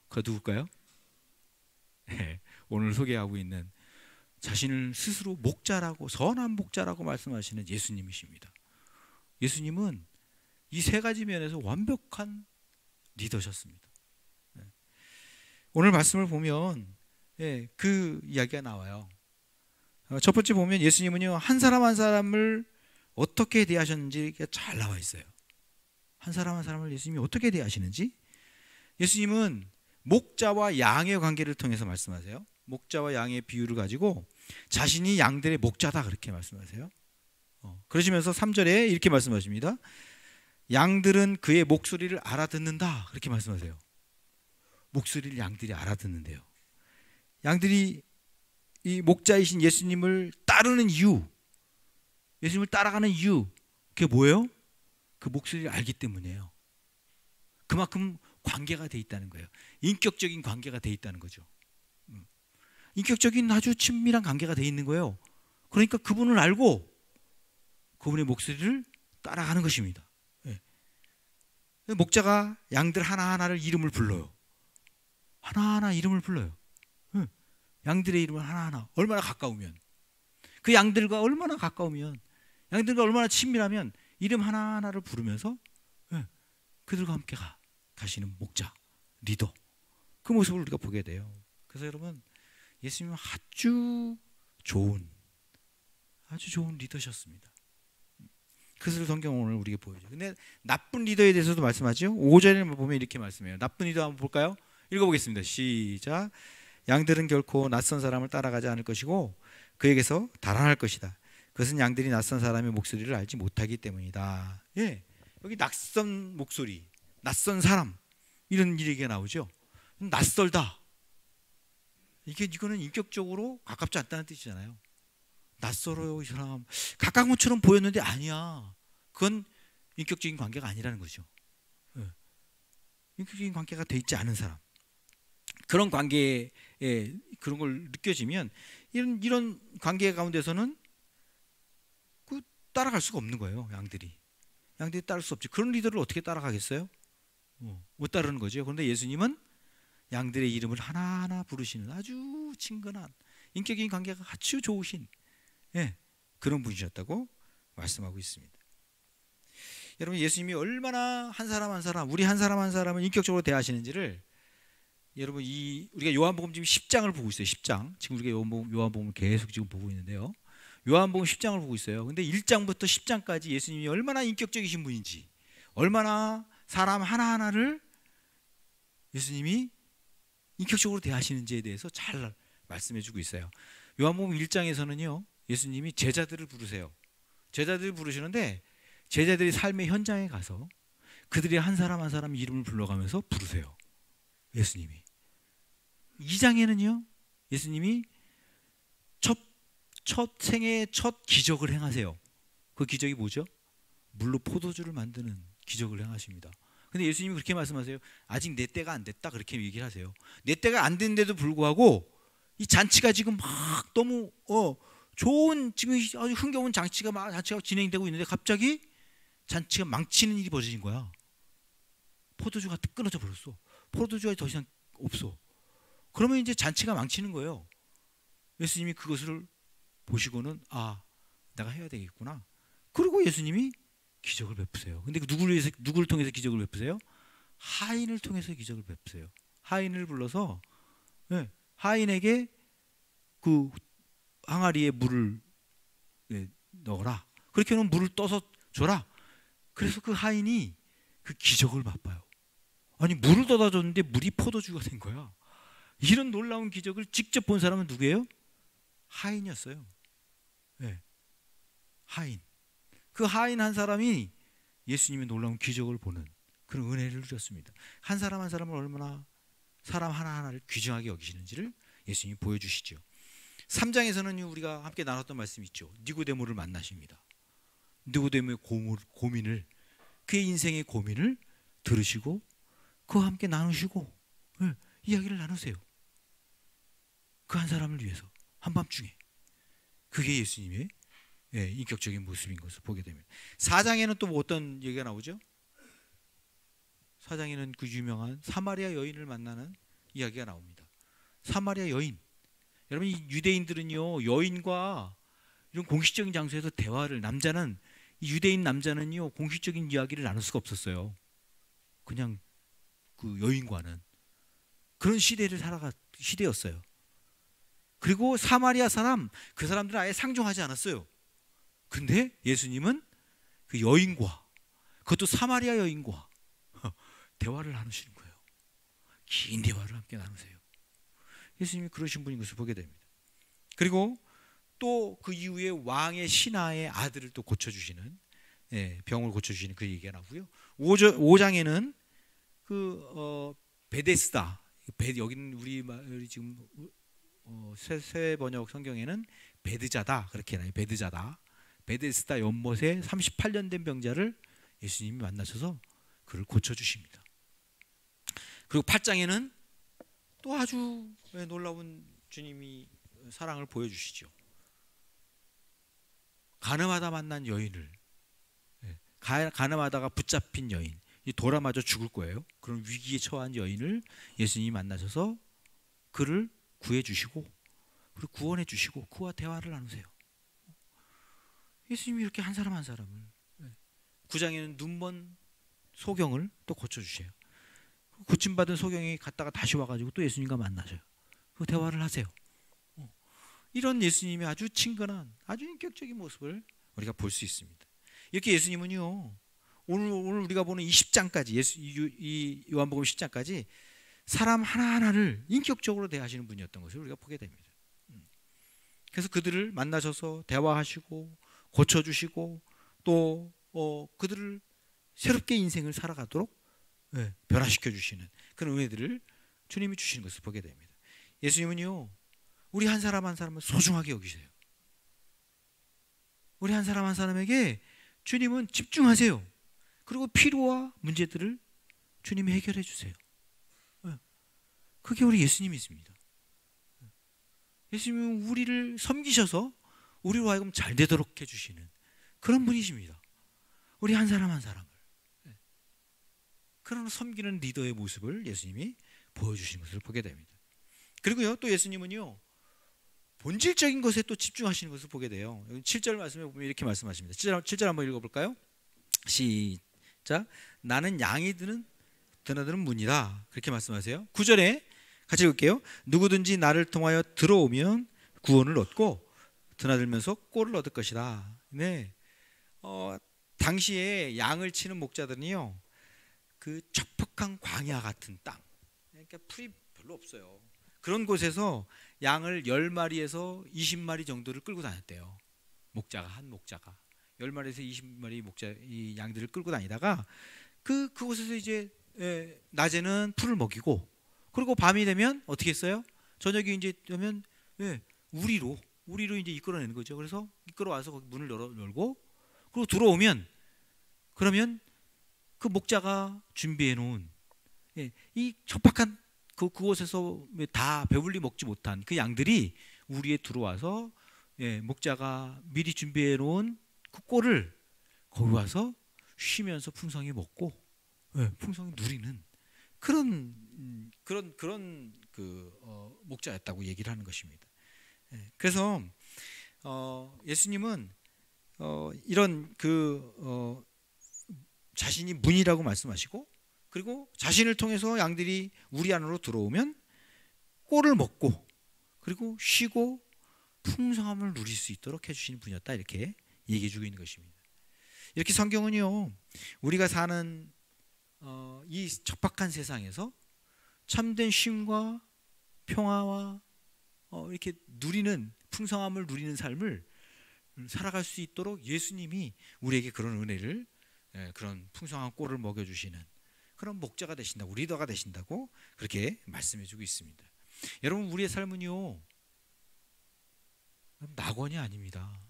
그가 누굴까요? 오늘 소개하고 있는 자신을 스스로 목자라고, 선한 목자라고 말씀하시는 예수님이십니다. 예수님은 이 세 가지 면에서 완벽한 리더셨습니다. 오늘 말씀을 보면 그 이야기가 나와요. 첫 번째 보면 예수님은요, 한 사람 한 사람을 어떻게 대하셨는지 잘 나와 있어요. 한 사람 한 사람을 예수님이 어떻게 대하시는지. 예수님은 목자와 양의 관계를 통해서 말씀하세요. 목자와 양의 비유를 가지고 자신이 양들의 목자다, 그렇게 말씀하세요. 그러시면서 3절에 이렇게 말씀하십니다. 양들은 그의 목소리를 알아듣는다, 그렇게 말씀하세요. 목소리를 양들이 알아듣는데요. 양들이 이 목자이신 예수님을 따르는 이유, 예수님을 따라가는 이유, 그게 뭐예요? 그 목소리를 알기 때문이에요. 그만큼 관계가 돼 있다는 거예요. 인격적인 관계가 돼 있다는 거죠. 인격적인 아주 친밀한 관계가 돼 있는 거예요. 그러니까 그분을 알고 그분의 목소리를 따라가는 것입니다. 목자가 양들 하나하나를 이름을 불러요. 하나하나 이름을 불러요. 양들의 이름을 하나하나, 얼마나 가까우면, 그 양들과 얼마나 가까우면, 양들과 얼마나 친밀하면 이름 하나하나를 부르면서 그들과 함께 가시는 목자, 리더, 그 모습을 우리가 보게 돼요. 그래서 여러분, 예수님은 아주 좋은 리더셨습니다. 그것을 성경은 오늘 우리에게 보여줘요. 근데 나쁜 리더에 대해서도 말씀하죠. 5절에 보면 이렇게 말씀해요. 나쁜 리더 한번 볼까요? 읽어보겠습니다. 시작. 양들은 결코 낯선 사람을 따라가지 않을 것이고 그에게서 달아날 것이다. 그것은 양들이 낯선 사람의 목소리를 알지 못하기 때문이다. 여기 낯선 목소리, 낯선 사람, 이런 얘기가 나오죠. 낯설다. 이거는 인격적으로 가깝지 않다는 뜻이잖아요. 낯설어요, 이 사람. 가까운 것처럼 보였는데 아니야. 그건 인격적인 관계가 아니라는 거죠. 인격적인 관계가 돼 있지 않은 사람, 그런 관계에 그런 걸 느껴지면 이런 관계 가운데서는 따라갈 수가 없는 거예요. 양들이 따를 수 없지. 그런 리더를 어떻게 따라가겠어요? 못 따르는 거죠. 그런데 예수님은 양들의 이름을 하나하나 부르시는 아주 친근한, 인격적인 관계가 아주 좋으신 그런 분이셨다고 말씀하고 있습니다. 여러분, 예수님이 얼마나 한 사람 한 사람, 우리 한 사람 한 사람을 인격적으로 대하시는지를 여러분 우리가 요한복음 지금 10장을 보고 있어요. 10장. 지금 우리가 요한복음을 계속 지금 보고 있는데요. 요한복음 10장을 보고 있어요. 근데 1장부터 10장까지 예수님이 얼마나 인격적이신 분인지, 얼마나 사람 하나하나를 예수님이 인격적으로 대하시는지에 대해서 잘 말씀해 주고 있어요. 요한복음 1장에서는요. 예수님이 제자들을 부르세요. 제자들을 부르시는데 제자들이 삶의 현장에 가서 그들이 한 사람 한 사람 이름을 불러가면서 부르세요. 예수님이. 2장에는요. 예수님이 첫 생애 첫 기적을 행하세요. 그 기적이 뭐죠? 물로 포도주를 만드는 기적을 행하십니다. 근데 예수님이 그렇게 말씀하세요. 아직 내 때가 안 됐다 그렇게 얘기를 하세요. 내 때가 안 됐는데도 불구하고 이 잔치가 지금 막 너무 좋은 지금 아주 흥겨운 잔치가 진행되고 있는데 갑자기 잔치가 망치는 일이 벌어진 거야. 포도주가 끊어져 버렸어. 포도주가 더 이상 없어. 그러면 이제 잔치가 망치는 거예요. 예수님이 그것을 보시고는 내가 해야 되겠구나. 그리고 예수님이 기적을 베푸세요. 근데 누구를 통해서 기적을 베푸세요? 하인을 통해서 기적을 베푸세요. 하인을 불러서 하인에게 그 항아리에 물을 넣어라. 그렇게 하면 물을 떠서 줘라. 그래서 그 하인이 그 기적을 맛봐요. 아니 물을 떠다 줬는데 물이 포도주가 된 거야. 이런 놀라운 기적을 직접 본 사람은 누구예요? 하인이었어요. 네. 하인. 그 하인 한 사람이 예수님의 놀라운 기적을 보는 그런 은혜를 누렸습니다. 한 사람 한 사람을 얼마나 사람 하나하나를 귀중하게 여기시는지를 예수님이 보여주시죠. 3장에서는 우리가 함께 나눴던 말씀이 있죠. 니고데모를 만나십니다. 니고데모의 고민을, 그의 인생의 고민을 들으시고 그와 함께 나누시고 이야기를 나누세요. 그 한 사람을 위해서 한밤중에. 그게 예수님의 인격적인 모습인 것을 보게 됩니다. 4장에는 또 어떤 얘기가 나오죠? 4장에는 그 유명한 사마리아 여인을 만나는 이야기가 나옵니다. 사마리아 여인. 여러분 이 유대인들은요 여인과 이런 공식적인 장소에서 대화를 이 유대인 남자는요 공식적인 이야기를 나눌 수가 없었어요. 그냥 그 여인과는 그런 시대였어요. 그리고 사마리아 사람 그 사람들은 아예 상종하지 않았어요. 근데 예수님은 그 여인과 그것도 사마리아 여인과 대화를 나누시는 거예요. 긴 대화를 함께 나누세요. 예수님이 그러신 분인 것을 보게 됩니다. 그리고 또 그 이후에 왕의 신하의 아들을 또 고쳐주시는 병을 고쳐주시는 그 얘기가 나오고요. 5장에는 그 베데스다 여기는 우리 지금 새 번역 성경에는 베드자다 그렇게 나요. 베데스다 연못에 38년 된 병자를 예수님이 만나셔서 그를 고쳐주십니다. 그리고 8장에는 또 아주 놀라운 주님이 사랑을 보여주시죠. 가늠하다 만난 여인을 가늠하다가 붙잡힌 여인 돌아마저 죽을 거예요. 그런 위기에 처한 여인을 예수님이 만나셔서 그를 구해주시고 그리고 구원해 주시고 그와 대화를 나누세요. 예수님이 이렇게 한 사람 한 사람을 9장에는 눈먼 소경을 또 고쳐주세요. 고침받은 소경이 갔다가 다시 와가지고 또 예수님과 만나셔요. 그 대화를 하세요. 이런 예수님의 아주 친근한 아주 인격적인 모습을 우리가 볼 수 있습니다. 이렇게 예수님은요 오늘 우리가 보는 이 10장까지 이 요한복음 10장까지 사람 하나하나를 인격적으로 대하시는 분이었던 것을 우리가 보게 됩니다. 그래서 그들을 만나셔서 대화하시고 고쳐주시고 또 그들을 새롭게 인생을 살아가도록 변화시켜 주시는 그런 은혜들을 주님이 주시는 것을 보게 됩니다. 예수님은요 우리 한 사람 한 사람을 소중하게 여기세요. 우리 한 사람 한 사람에게 주님은 집중하세요. 그리고 필요와 문제들을 주님이 해결해 주세요. 그게 우리 예수님이십니다. 예수님은 우리를 섬기셔서 우리로 하여금 잘 되도록 해주시는 그런 분이십니다. 우리 한 사람 한 사람을 그런 섬기는 리더의 모습을 예수님이 보여주신 것을 보게 됩니다. 그리고요 또 예수님은요 본질적인 것에 또 집중하시는 것을 보게 돼요. 7절 말씀에 보면 이렇게 말씀하십니다. 7절 한번 읽어볼까요? 시작. 나는 양이 드나드는 문이다. 그렇게 말씀하세요. 9절에 같이 읽을게요. 누구든지 나를 통하여 들어오면 구원을 얻고 드나들면서 꼴을 얻을 것이다. 네. 당시에 양을 치는 목자들은요, 그 척박한 광야 같은 땅, 그러니까 풀이 별로 없어요. 그런 곳에서 양을 10마리에서 20마리 정도를 끌고 다녔대요. 한 목자가 10마리에서 20마리 이 양들을 끌고 다니다가 그곳에서 이제 낮에는 풀을 먹이고, 그리고 밤이 되면 어떻게 했어요? 저녁이 이제 되면 우리로 이제 이끌어내는 거죠. 그래서 이끌어와서 거기 문을 열고, 그리고 들어오면, 그러면 그 목자가 준비해 놓은 이 척박한 그곳에서 다 배불리 먹지 못한 그 양들이 우리에 들어와서 목자가 미리 준비해 놓은 그 꼴을 거기 와서 쉬면서 풍성히 먹고 풍성히 누리는 그런 목자였다고 얘기를 하는 것입니다. 그래서 예수님은 이런 자신이 문이라고 말씀하시고, 그리고 자신을 통해서 양들이 우리 안으로 들어오면 꼴을 먹고 그리고 쉬고 풍성함을 누릴 수 있도록 해주시는 분이었다, 이렇게 얘기해 주고 있는 것입니다. 이렇게 성경은요, 우리가 사는 이 척박한 세상에서 참된 쉼과 평화와 이렇게 누리는 풍성함을 누리는 삶을 살아갈 수 있도록 예수님이 우리에게 그런 은혜를, 그런 풍성한 꼴을 먹여주시는 그런 목자가 되신다고, 리더가 되신다고 그렇게 말씀해주고 있습니다. 여러분, 우리의 삶은요, 낙원이 아닙니다.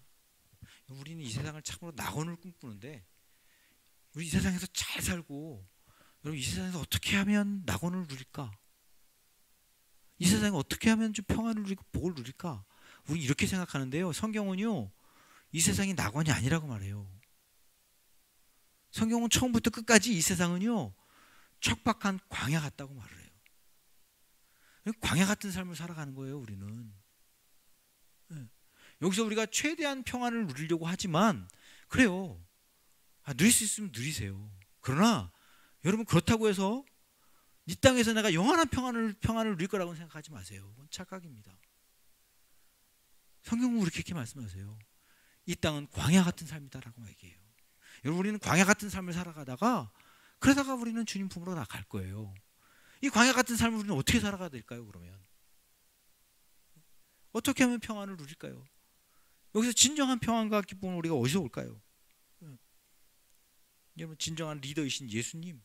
우리는 이 세상을 참으로 낙원을 꿈꾸는데, 우리 이 세상에서 잘 살고, 여러분, 이 세상에서 어떻게 하면 낙원을 누릴까? 이 세상에 어떻게 하면 좀 평안을 누리고 복을 누릴까? 우리 이렇게 생각하는데요, 성경은요, 이 세상이 낙원이 아니라고 말해요. 성경은 처음부터 끝까지 이 세상은요, 척박한 광야 같다고 말을 해요. 광야 같은 삶을 살아가는 거예요, 우리는. 여기서 우리가 최대한 평안을 누리려고 하지만, 그래요, 누릴 수 있으면 누리세요. 그러나 여러분, 그렇다고 해서 이 땅에서 내가 영원한 평안을 누릴 거라고 생각하지 마세요. 그건 착각입니다. 성경은 이렇게 말씀하세요. 이 땅은 광야 같은 삶이다라고 얘기해요. 여러분, 우리는 광야 같은 삶을 살아가다가, 그러다가 우리는 주님 품으로 나갈 거예요. 이 광야 같은 삶을 우리는 어떻게 살아가야 될까요? 그러면 어떻게 하면 평안을 누릴까요? 여기서 진정한 평안과 기쁨은 우리가 어디서 올까요? 여러분, 진정한 리더이신 예수님,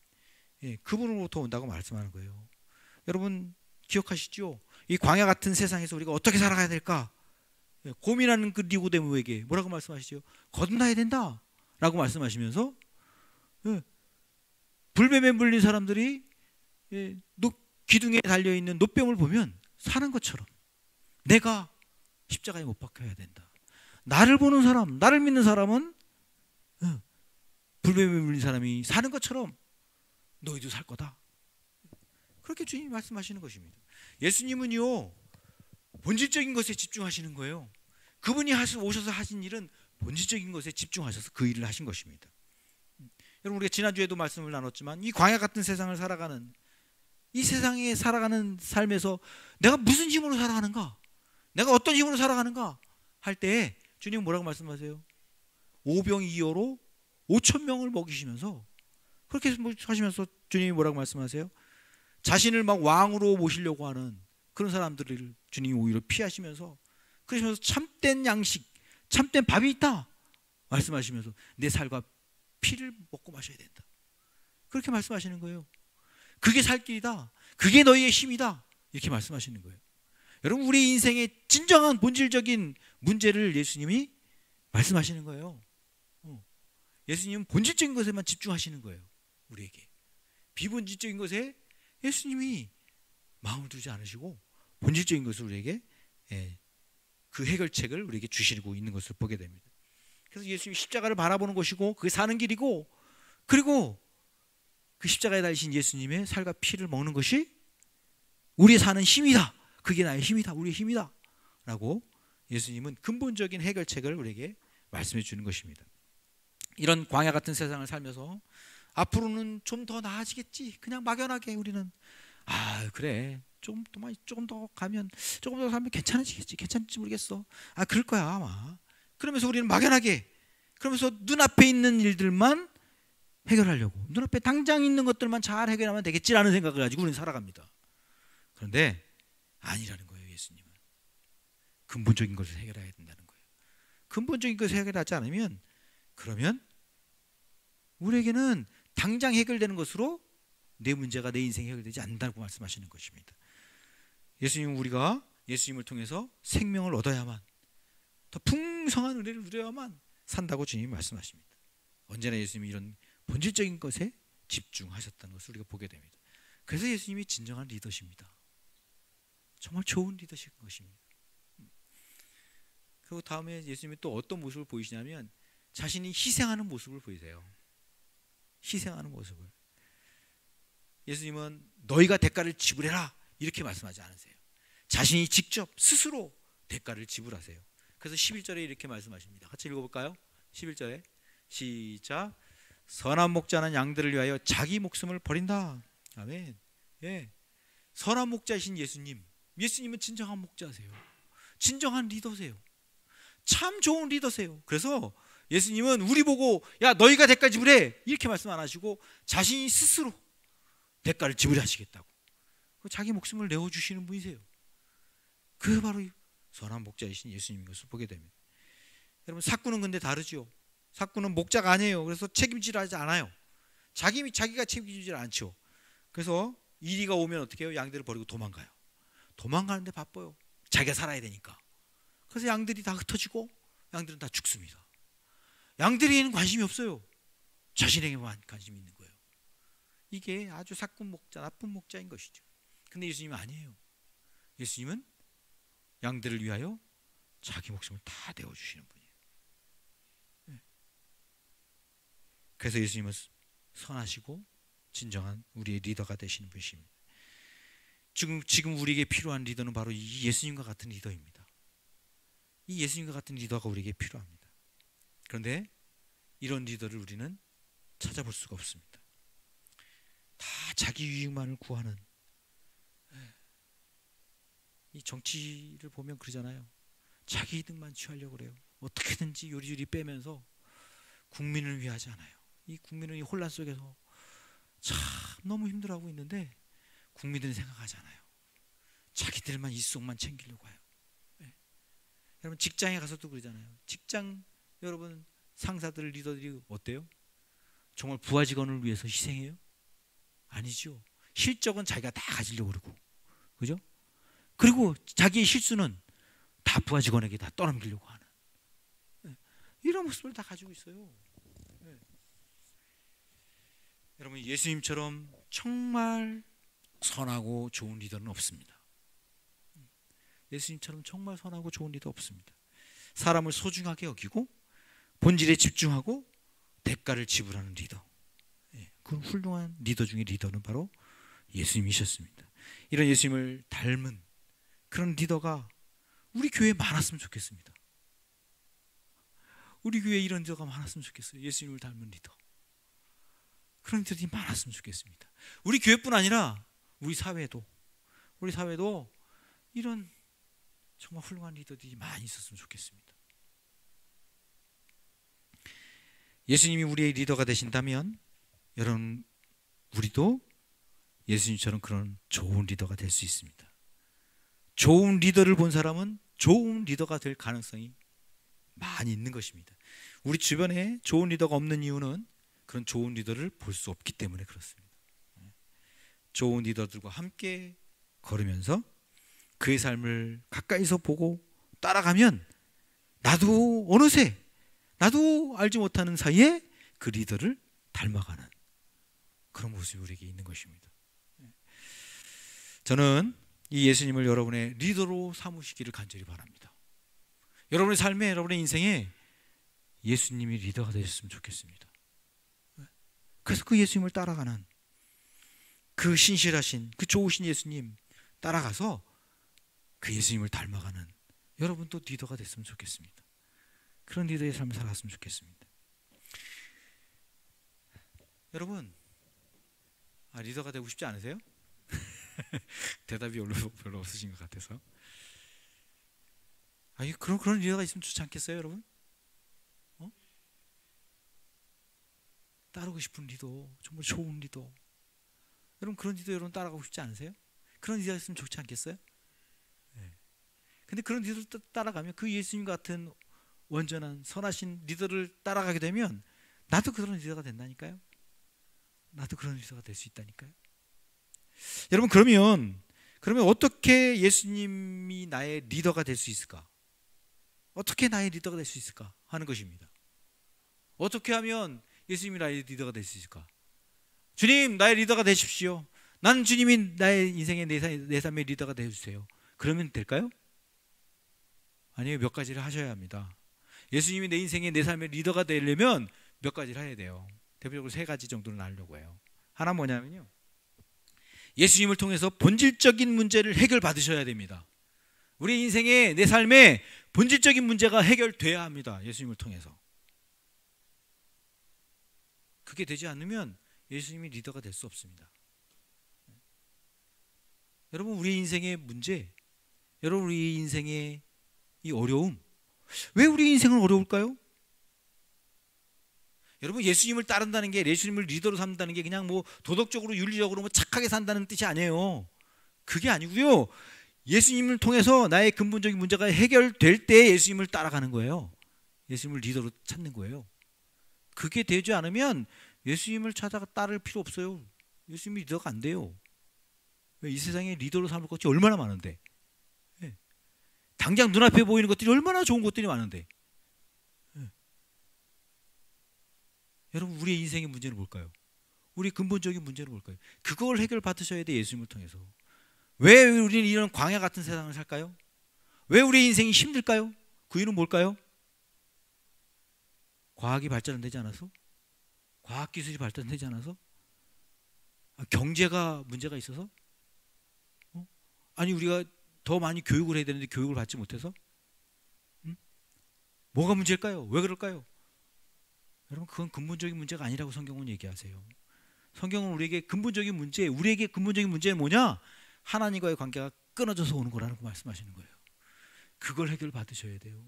그분으로부터 온다고 말씀하는 거예요. 여러분, 기억하시죠? 이 광야 같은 세상에서 우리가 어떻게 살아가야 될까 고민하는 그 니고데모에게 뭐라고 말씀하시죠? 거듭나야 된다 라고 말씀하시면서, 불뱀에 물린 사람들이 기둥에 달려있는 노뱀을 보면 사는 것처럼 내가 십자가에 못 박혀야 된다. 나를 보는 사람, 나를 믿는 사람은 불뱀에 물린 사람이 사는 것처럼 너희도 살 거다. 그렇게 주님이 말씀하시는 것입니다. 예수님은요, 본질적인 것에 집중하시는 거예요. 그분이 오셔서 하신 일은 본질적인 것에 집중하셔서 그 일을 하신 것입니다. 여러분, 우리가 지난주에도 말씀을 나눴지만, 이 광야 같은 세상을 살아가는, 이 세상에 살아가는 삶에서 내가 무슨 힘으로 살아가는가, 내가 어떤 힘으로 살아가는가 할 때 주님은 뭐라고 말씀하세요? 오병이어로 5,000명을 먹이시면서, 그렇게 하시면서 주님이 뭐라고 말씀하세요? 자신을 막 왕으로 모시려고 하는 그런 사람들을 주님이 오히려 피하시면서, 그러시면서 참된 양식, 참된 밥이 있다 말씀하시면서 내 살과 피를 먹고 마셔야 된다, 그렇게 말씀하시는 거예요. 그게 살 길이다, 그게 너희의 힘이다, 이렇게 말씀하시는 거예요. 여러분, 우리 인생의 진정한 본질적인 문제를 예수님이 말씀하시는 거예요. 예수님은 본질적인 것에만 집중하시는 거예요. 우리에게 비본질적인 것에 예수님이 마음을 두지 않으시고, 본질적인 것을 우리에게 그 해결책을 우리에게 주시고 있는 것을 보게 됩니다. 그래서 예수님이 십자가를 바라보는 것이고, 그게 사는 길이고, 그리고 그 십자가에 달리신 예수님의 살과 피를 먹는 것이 우리의 사는 힘이다, 그게 나의 힘이다, 우리의 힘이다 라고 예수님은 근본적인 해결책을 우리에게 말씀해 주는 것입니다. 이런 광야 같은 세상을 살면서 앞으로는 좀 더 나아지겠지, 그냥 막연하게 우리는 그래, 조금 더 가면 괜찮아지겠지, 괜찮을지 모르겠어. 아, 그럴 거야 아마. 그러면서 우리는 막연하게, 그러면서 눈앞에 있는 일들만 해결하려고, 눈앞에 당장 있는 것들만 잘 해결하면 되겠지라는 생각을 가지고 우리는 살아갑니다. 그런데 아니라는 거예요. 예수님은 근본적인 것을 해결해야 된다는 거예요. 근본적인 것을 해결하지 않으면, 그러면 우리에게는 당장 해결되는 것으로 내 문제가, 내 인생이 해결되지 않는다고 말씀하시는 것입니다. 예수님은 우리가 예수님을 통해서 생명을 얻어야만, 더 풍성한 은혜를 누려야만 산다고 주님이 말씀하십니다. 언제나 예수님이 이런 본질적인 것에 집중하셨다는 것을 우리가 보게 됩니다. 그래서 예수님이 진정한 리더십니다. 정말 좋은 리더신 것입니다. 그리고 다음에 예수님이 또 어떤 모습을 보이시냐면 자신이 희생하는 모습을 보이세요. 희생하는 모습을. 예수님은 너희가 대가를 지불해라 이렇게 말씀하지 않으세요. 자신이 직접 스스로 대가를 지불하세요. 그래서 11절에 이렇게 말씀하십니다. 같이 읽어볼까요? 11절에 시작. 선한 목자는 양들을 위하여 자기 목숨을 버린다. 아멘. 예. 선한 목자이신 예수님, 예수님은 진정한 목자세요. 진정한 리더세요. 참 좋은 리더세요. 그래서 예수님은 우리 보고 야 너희가 대가 지불해 이렇게 말씀 안 하시고 자신이 스스로 대가를 지불하시겠다고 자기 목숨을 내어주시는 분이세요. 그 바로 선한 목자이신 예수님인 것을 보게 됩니다. 여러분, 삭구는 근데 다르죠. 삭구는 목자가 아니에요. 그래서 책임질 하지 않아요. 자기가 책임지질 않죠. 그래서 이리가 오면 어떻게 해요? 양들을 버리고 도망가요. 도망가는데 바빠요. 자기가 살아야 되니까. 그래서 양들이 다 흩어지고 양들은 다 죽습니다. 양들에게는 관심이 없어요. 자신에게만 관심이 있는 거예요. 이게 아주 삭군 목자, 나쁜 목자인 것이죠. 근데 예수님은 아니에요. 예수님은 양들을 위하여 자기 목숨을 다 내어주시는 분이에요. 그래서 예수님은 선하시고 진정한 우리의 리더가 되시는 분이십니다. 지금 우리에게 필요한 리더는 바로 이 예수님과 같은 리더입니다. 이 예수님과 같은 리더가 우리에게 필요합니다. 그런데 이런 리더를 우리는 찾아볼 수가 없습니다. 다 자기 유익만을 구하는, 이 정치를 보면 그러잖아요. 자기 이득만 취하려고 그래요. 어떻게든지 요리조리 빼면서 국민을 위하지 않아요. 이 국민은 이 혼란 속에서 참 너무 힘들어하고 있는데 국민들은 생각하지 않아요. 자기들만 이속만 챙기려고 해요. 네. 여러분, 직장에 가서도 그러잖아요. 직장 여러분 상사들, 리더들이 어때요? 정말 부하 직원을 위해서 희생해요? 아니죠. 실적은 자기가 다 가지려고 그러고, 그죠? 그리고 자기의 실수는 다 부하 직원에게 다 떠넘기려고 하는, 네. 이런 모습을 다 가지고 있어요. 네. 여러분, 예수님처럼 정말 선하고 좋은 리더는 없습니다. 예수님처럼 정말 선하고 좋은 리더 없습니다. 사람을 소중하게 여기고 본질에 집중하고 대가를 지불하는 리더, 그 훌륭한 리더 중에 리더는 바로 예수님이셨습니다. 이런 예수님을 닮은 그런 리더가 우리 교회에 많았으면 좋겠습니다. 우리 교회에 이런 리더가 많았으면 좋겠어요. 예수님을 닮은 리더, 그런 리더들이 많았으면 좋겠습니다. 우리 교회뿐 아니라 우리 사회도 이런 정말 훌륭한 리더들이 많이 있었으면 좋겠습니다. 예수님이 우리의 리더가 되신다면 여러분, 우리도 예수님처럼 그런 좋은 리더가 될 수 있습니다. 좋은 리더를 본 사람은 좋은 리더가 될 가능성이 많이 있는 것입니다. 우리 주변에 좋은 리더가 없는 이유는 그런 좋은 리더를 볼 수 없기 때문에 그렇습니다. 좋은 리더들과 함께 걸으면서 그의 삶을 가까이서 보고 따라가면 나도 어느새 나도 알지 못하는 사이에 그 리더를 닮아가는 그런 모습이 우리에게 있는 것입니다. 저는 이 예수님을 여러분의 리더로 삼으시기를 간절히 바랍니다. 여러분의 삶에, 여러분의 인생에 예수님이 리더가 되셨으면 좋겠습니다. 그래서 그 예수님을 따라가는, 그 신실하신, 그 좋으신 예수님 따라가서 그 예수님을 닮아가는 여러분도 리더가 됐으면 좋겠습니다. 그런 리더의 삶을 살았으면 좋겠습니다. 여러분, 리더가 되고 싶지 않으세요? 대답이 별로 없으신 것 같아서. 아니 그런 리더가 있으면 좋지 않겠어요, 여러분? 따르고 싶은 리더, 정말 좋은 리더. 여러분 그런 리더 여러분 따라가고 싶지 않으세요? 그런 리더가 있으면 좋지 않겠어요? 네. 근데 그런 리더를 따라가면 그 예수님 같은 온전한 선하신 리더를 따라가게 되면 나도 그런 리더가 된다니까요. 나도 그런 리더가 될 수 있다니까요. 여러분 그러면 어떻게 예수님이 나의 리더가 될 수 있을까? 어떻게 나의 리더가 될 수 있을까 하는 것입니다. 어떻게 하면 예수님이 나의 리더가 될 수 있을까? 주님 나의 리더가 되십시오. 나는 주님이 나의 인생의 내 삶의 리더가 되어주세요. 그러면 될까요? 아니요, 몇 가지를 하셔야 합니다. 예수님이 내 인생의 내 삶의 리더가 되려면 몇 가지를 해야 돼요. 대표적으로 3가지 정도는 하려고 해요. 하나 뭐냐면요, 예수님을 통해서 본질적인 문제를 해결받으셔야 됩니다. 우리 인생의 내 삶의 본질적인 문제가 해결돼야 합니다. 예수님을 통해서. 그게 되지 않으면 예수님이 리더가 될 수 없습니다. 여러분 우리 인생의 문제, 여러분 우리 인생의 이 어려움, 왜 우리 인생은 어려울까요? 여러분 예수님을 따른다는 게, 예수님을 리더로 삼는다는 게 그냥 뭐 도덕적으로 윤리적으로 뭐 착하게 산다는 뜻이 아니에요. 그게 아니고요, 예수님을 통해서 나의 근본적인 문제가 해결될 때 예수님을 따라가는 거예요. 예수님을 리더로 찾는 거예요. 그게 되지 않으면 예수님을 찾아가 따를 필요 없어요. 예수님이 리더가 안 돼요. 이 세상에 리더로 삼을 것이 얼마나 많은데, 당장 눈앞에 보이는 것들이 얼마나 좋은 것들이 많은데, 여러분 우리의 인생의 문제는 뭘까요? 우리 근본적인 문제는 뭘까요? 그걸 해결받으셔야 돼. 예수님을 통해서. 왜 우리는 이런 광야 같은 세상을 살까요? 왜 우리의 인생이 힘들까요? 그 이유는 뭘까요? 과학이 발전되지 않아서? 과학기술이 발전되지 않아서? 경제가 문제가 있어서? 아니 우리가 더 많이 교육을 해야 되는데 교육을 받지 못해서? 뭐가 문제일까요? 왜 그럴까요? 여러분 그건 근본적인 문제가 아니라고 성경은 얘기하세요. 성경은 우리에게 근본적인 문제는 뭐냐? 하나님과의 관계가 끊어져서 오는 거라고 말씀하시는 거예요. 그걸 해결받으셔야 돼요.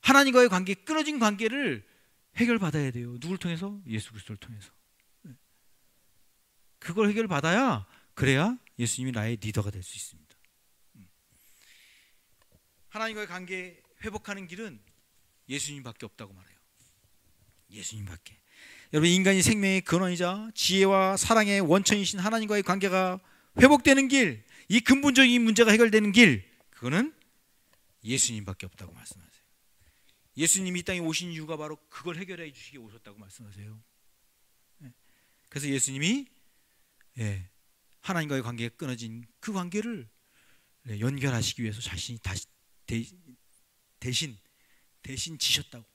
하나님과의 관계, 끊어진 관계를 해결받아야 돼요. 누굴 통해서? 예수 그리스도를 통해서. 그걸 해결받아야, 그래야 예수님이 나의 리더가 될 수 있습니다. 하나님과의 관계 회복하는 길은 예수님밖에 없다고 말해요. 예수님밖에. 여러분 인간이 생명의 근원이자 지혜와 사랑의 원천이신 하나님과의 관계가 회복되는 길, 이 근본적인 문제가 해결되는 길, 그거는 예수님밖에 없다고 말씀하세요. 예수님이 이 땅에 오신 이유가 바로 그걸 해결해 주시기 위해 오셨다고 말씀하세요. 그래서 예수님이 하나님과의 관계가 끊어진 그 관계를 연결하시기 위해서 자신이 다시 대신 지셨다고,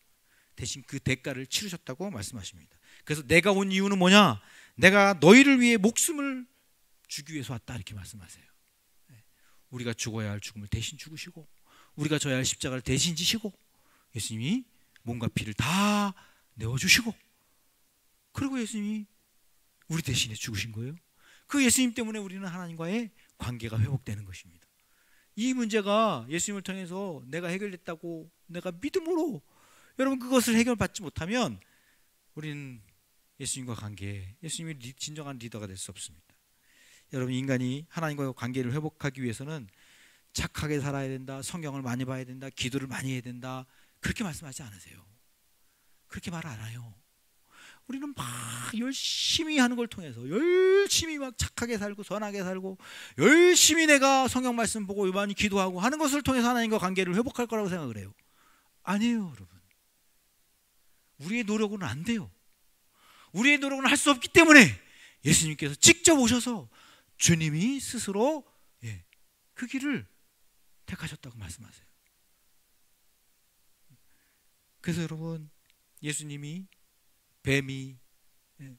대신 그 대가를 치르셨다고 말씀하십니다. 그래서 내가 온 이유는 뭐냐? 내가 너희를 위해 목숨을 주기 위해서 왔다, 이렇게 말씀하세요. 우리가 죽어야 할 죽음을 대신 죽으시고, 우리가 져야 할 십자가를 대신 지시고, 예수님이 몸과 피를 다 내어주시고, 그리고 예수님이 우리 대신에 죽으신 거예요. 그 예수님 때문에 우리는 하나님과의 관계가 회복되는 것입니다. 이 문제가 예수님을 통해서 내가 해결됐다고 내가 믿음으로, 여러분 그것을 해결받지 못하면 우리는 예수님과 관계, 예수님이 진정한 리더가 될 수 없습니다. 여러분 인간이 하나님과의 관계를 회복하기 위해서는 착하게 살아야 된다, 성경을 많이 봐야 된다, 기도를 많이 해야 된다, 그렇게 말씀하지 않으세요. 그렇게 말 안 해요. 우리는 막 열심히 하는 걸 통해서, 열심히 막 착하게 살고 선하게 살고, 열심히 내가 성경 말씀 보고 많이 기도하고 하는 것을 통해서 하나님과 관계를 회복할 거라고 생각을 해요. 아니에요, 여러분. 우리의 노력으로는 안 돼요. 우리의 노력은 할 수 없기 때문에 예수님께서 직접 오셔서 주님이 스스로 그 길을 택하셨다고 말씀하세요. 그래서 여러분 예수님이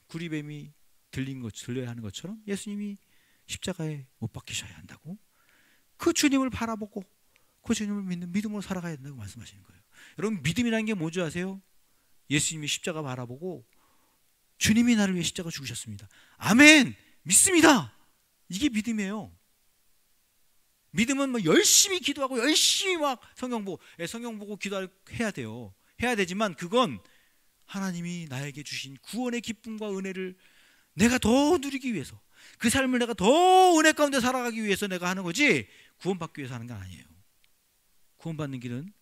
구리뱀이 들려야 하는 것처럼 예수님이 십자가에 못 박히셔야 한다고, 그 주님을 바라보고 그 주님을 믿는 믿음으로 살아가야 된다고 말씀하시는 거예요. 여러분 믿음이라는 게 뭔지 아세요? 예수님이 십자가 바라보고 주님이 나를 위해 십자가 죽으셨습니다. 아멘! 믿습니다! 이게 믿음이에요. 믿음은 뭐 열심히 기도하고 열심히 막 성경 보고 기도해야 돼요. 해야 되지만 그건 하나님이 나에게 주신 구원의 기쁨과 은혜를 내가 더 누리기 위해서, 그 삶을 내가 더 은혜 가운데 살아가기 위해서 내가 하는 거지, 구원받기 위해서 하는 건 아니에요. 구원받는 길은,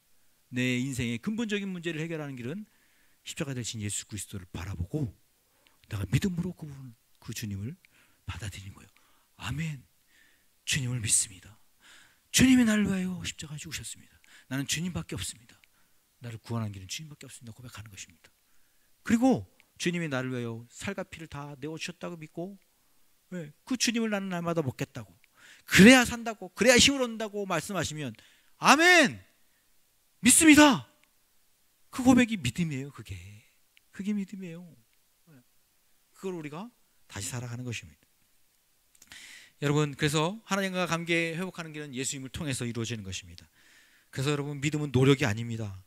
내 인생의 근본적인 문제를 해결하는 길은 십자가 대신 예수 그리스도를 바라보고 내가 믿음으로 그 주님을 받아들이는 거예요. 아멘. 주님을 믿습니다. 주님이 나를 위하여 십자가 죽으셨습니다. 나는 주님밖에 없습니다. 나를 구원한 길은 주님밖에 없습니다. 고백하는 것입니다. 그리고 주님이 나를 위하여 살과 피를 다 내어주셨다고 믿고, 그 주님을 나는 날마다 먹겠다고, 그래야 산다고, 그래야 힘을 얻는다고 말씀하시면 아멘! 믿습니다. 그 고백이 믿음이에요. 그게 믿음이에요. 그걸 우리가 다시 살아가는 것입니다. 여러분, 그래서 하나님과 관계 회복하는 길은 예수님을 통해서 이루어지는 것입니다. 그래서 여러분, 믿음은 노력이 아닙니다.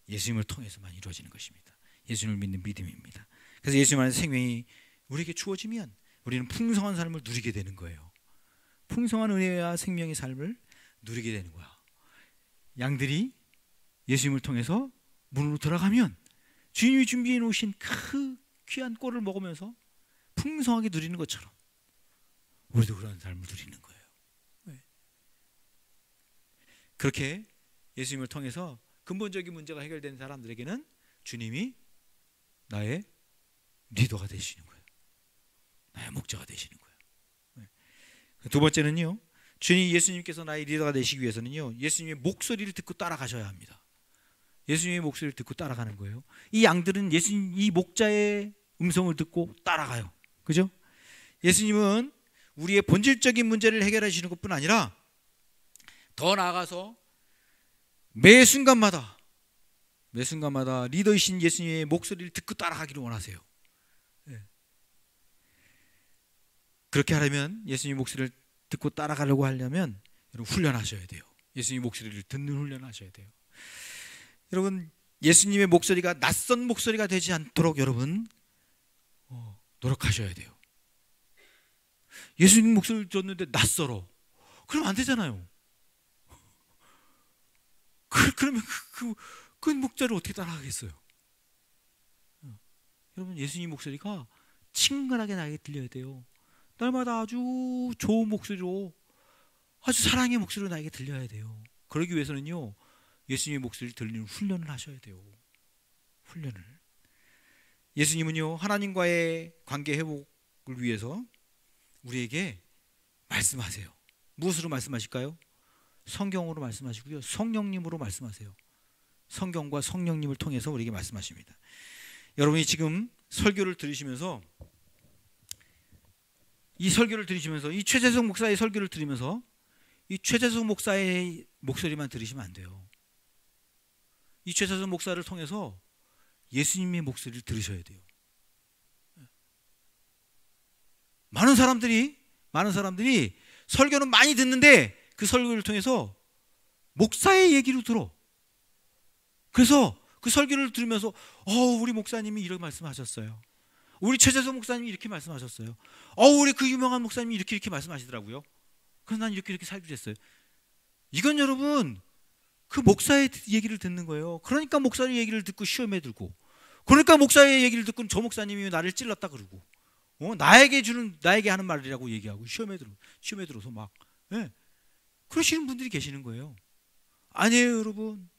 예수님을 통해서만 이루어지는 것입니다. 예수님을 믿는 믿음입니다. 그래서 예수님 안에 생명이 우리에게 주어지면 우리는 풍성한 삶을 누리게 되는 거예요. 풍성한 은혜와 생명의 삶을 누리게 되는 거야. 양들이 예수님을 통해서 문으로 들어가면 주님이 준비해 놓으신 그 귀한 꼴을 먹으면서 풍성하게 누리는 것처럼 우리도 그런 삶을 누리는 거예요. 그렇게 예수님을 통해서 근본적인 문제가 해결된 사람들에게는 주님이 나의 리더가 되시는 거예요. 나의 목자가 되시는 거예요. 두 번째는요, 예수님께서 나의 리더가 되시기 위해서는요, 예수님의 목소리를 듣고 따라가셔야 합니다. 예수님의 목소리를 듣고 따라가는 거예요. 이 양들은 이 목자의 음성을 듣고 따라가요. 그죠? 예수님은 우리의 본질적인 문제를 해결하시는 것뿐 아니라 더 나아가서 매 순간마다 리더이신 예수님의 목소리를 듣고 따라가기를 원하세요. 그렇게 하려면, 예수님의 목소리를 듣고 따라가려고 하려면 여러분 훈련하셔야 돼요. 예수님의 목소리를 듣는 훈련하셔야 돼요. 여러분, 예수님의 목소리가 낯선 목소리가 되지 않도록 여러분 노력하셔야 돼요. 예수님 목소리를 듣는데 낯설어. 그러면 안 되잖아요. 그러면 그 목자를 어떻게 따라가겠어요? 여러분, 예수님 목소리가 친근하게 나에게 들려야 돼요. 날마다 아주 좋은 목소리로, 아주 사랑의 목소리로 나에게 들려야 돼요. 그러기 위해서는요, 예수님의 목소리를 들리는 훈련을 하셔야 돼요. 훈련을. 예수님은요, 하나님과의 관계 회복을 위해서 우리에게 말씀하세요. 무엇으로 말씀하실까요? 성경으로 말씀하시고요, 성령님으로 말씀하세요. 성경과 성령님을 통해서 우리에게 말씀하십니다. 여러분이 지금 설교를 들으시면서, 이 최재석 목사의 설교를 들으면서 이 최재석 목사의 목소리만 들으시면 안 돼요. 이 최재석 목사를 통해서 예수님의 목소리를 들으셔야 돼요. 많은 사람들이 설교는 많이 듣는데 그 설교를 통해서 목사의 얘기로 들어. 그래서 그 설교를 들으면서 우리 목사님이 이렇게 말씀하셨어요. 우리 최재석 목사님이 이렇게 말씀하셨어요. 우리 그 유명한 목사님이 이렇게 말씀하시더라고요. 그래서 난 이렇게 살게 됐어요. 이건 여러분, 그 목사의 얘기를 듣는 거예요. 그러니까 목사의 얘기를 듣고 시험에 들고, 그러니까 목사의 얘기를 듣고 저 목사님이 나를 찔렀다 그러고, 나에게 하는 말이라고 얘기하고 시험에 들어서 막 그러시는 분들이 계시는 거예요. 아니에요, 여러분.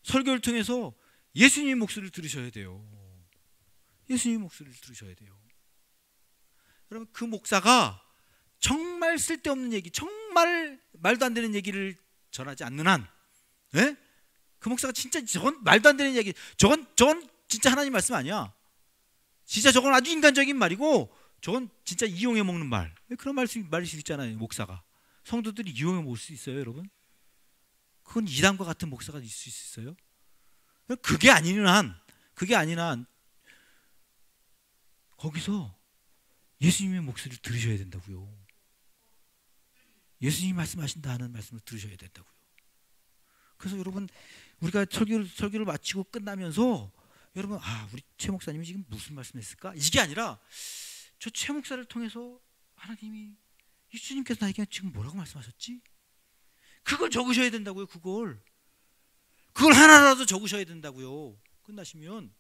설교를 통해서 예수님의 목소리를 들으셔야 돼요. 예수님의 목소리를 들으셔야 돼요. 여러분, 그 목사가 정말 쓸데없는 얘기, 정말 말도 안 되는 얘기를 전하지 않는 한, 그 목사가 진짜 저건 말도 안 되는 얘기, 저건 진짜 하나님 말씀 아니야. 진짜 저건 아주 인간적인 말이고, 저건 진짜 이용해 먹는 말. 그런 말일 수 있잖아요. 목사가 성도들이 이용해 먹을 수 있어요, 여러분? 그건 이단과 같은 목사가 있을 수 있어요? 그게 아닌 한 거기서 예수님의 목소리를 들으셔야 된다고요. 예수님이 말씀하신다는 말씀을 들으셔야 된다고요. 그래서 여러분, 우리가 설교를 마치고 끝나면서 여러분, 우리 최 목사님이 지금 무슨 말씀했을까? 이게 아니라 저 최 목사를 통해서 하나님이 예수님께서 나에게 지금 뭐라고 말씀하셨지? 그걸 적으셔야 된다고요. 그걸 하나라도 적으셔야 된다고요. 끝나시면.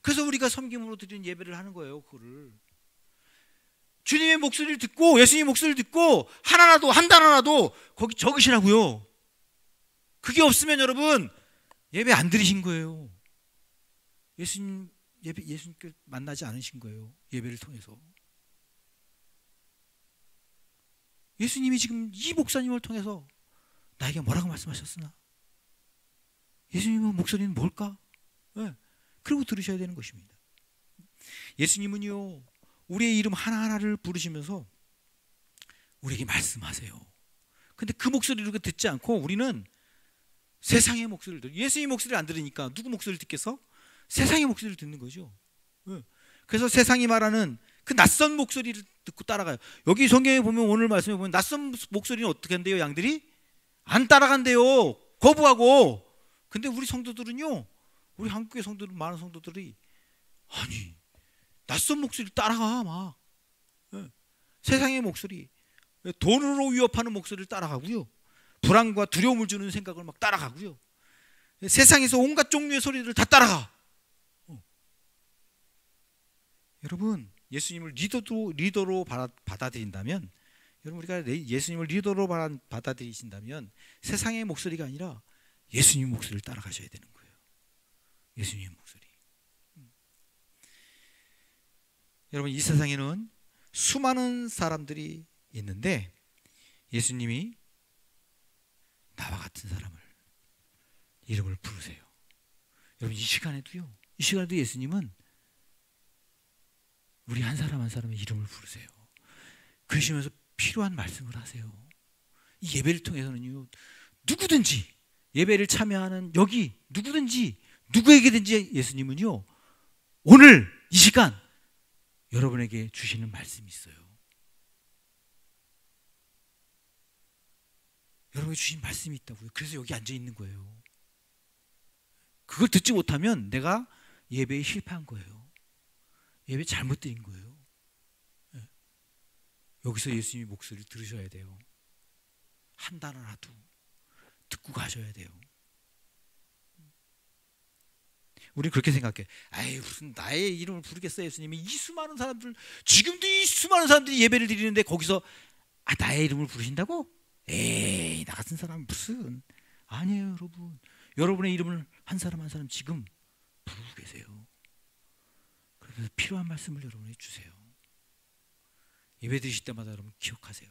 그래서 우리가 섬김으로 드리는 예배를 하는 거예요. 그거를 주님의 목소리를 듣고, 예수님의 목소리를 듣고 하나라도, 한 단어라도 거기 적으시라고요. 그게 없으면 여러분 예배 안 드리신 거예요. 예수님께 만나지 않으신 거예요. 예배를 통해서. 예수님이 지금 이 목사님을 통해서 나에게 뭐라고 말씀하셨으나 예수님의 목소리는 뭘까? 네. 그리고 들으셔야 되는 것입니다. 예수님은요, 우리의 이름 하나하나를 부르시면서 우리에게 말씀하세요. 근데 그 목소리를 듣지 않고 우리는 세상의 목소리를 들어요. 예수님의 목소리를 안 들으니까 누구 목소리를 듣겠어? 세상의 목소리를 듣는 거죠. 네. 그래서 세상이 말하는 그 낯선 목소리를 듣고 따라가요. 여기 성경에 보면, 오늘 말씀에 보면 낯선 목소리는 어떻게 한대요? 양들이 안 따라간대요. 거부하고. 근데 우리 성도들은요, 우리 한국의 성도들, 많은 성도들이 아니 낯선 목소리를 따라가. 막 세상의 목소리, 돈으로 위협하는 목소리를 따라가고요, 불안과 두려움을 주는 생각을 막 따라가고요, 세상에서 온갖 종류의 소리들을 다 따라가. 여러분, 예수님을 리더로 받아들인다면, 여러분 우리가 예수님을 리더로 받아들이신다면 세상의 목소리가 아니라 예수님 목소리를 따라가셔야 되는 거예요. 예수님의 목소리. 여러분, 이 세상에는 수많은 사람들이 있는데 예수님이 나와 같은 사람을 이름을 부르세요. 여러분, 이 시간에도 예수님은 우리 한 사람 한 사람의 이름을 부르세요. 그러시면서 필요한 말씀을 하세요. 이 예배를 통해서는요, 누구든지 예배를 참여하는 여기 누구든지 누구에게든지 예수님은요, 오늘 이 시간 여러분에게 주시는 말씀이 있어요. 여러분에게 주신 말씀이 있다고요. 그래서 여기 앉아 있는 거예요. 그걸 듣지 못하면 내가 예배에 실패한 거예요. 예배 잘못 드린 거예요. 여기서 예수님의 목소리를 들으셔야 돼요. 한 단어라도 듣고 가셔야 돼요. 우리 그렇게 생각해. 아이, 무슨 나의 이름을 부르겠어요, 예수님이. 이 수많은 사람들, 지금도 이 수많은 사람들이 예배를 드리는데 거기서 나의 이름을 부르신다고? 에이, 나 같은 사람 무슨. 아니에요, 여러분. 여러분의 이름을 한 사람 한 사람 지금 부르고 계세요. 그래서 필요한 말씀을 여러분에게 주세요. 예배 드실 때마다 여러분 기억하세요.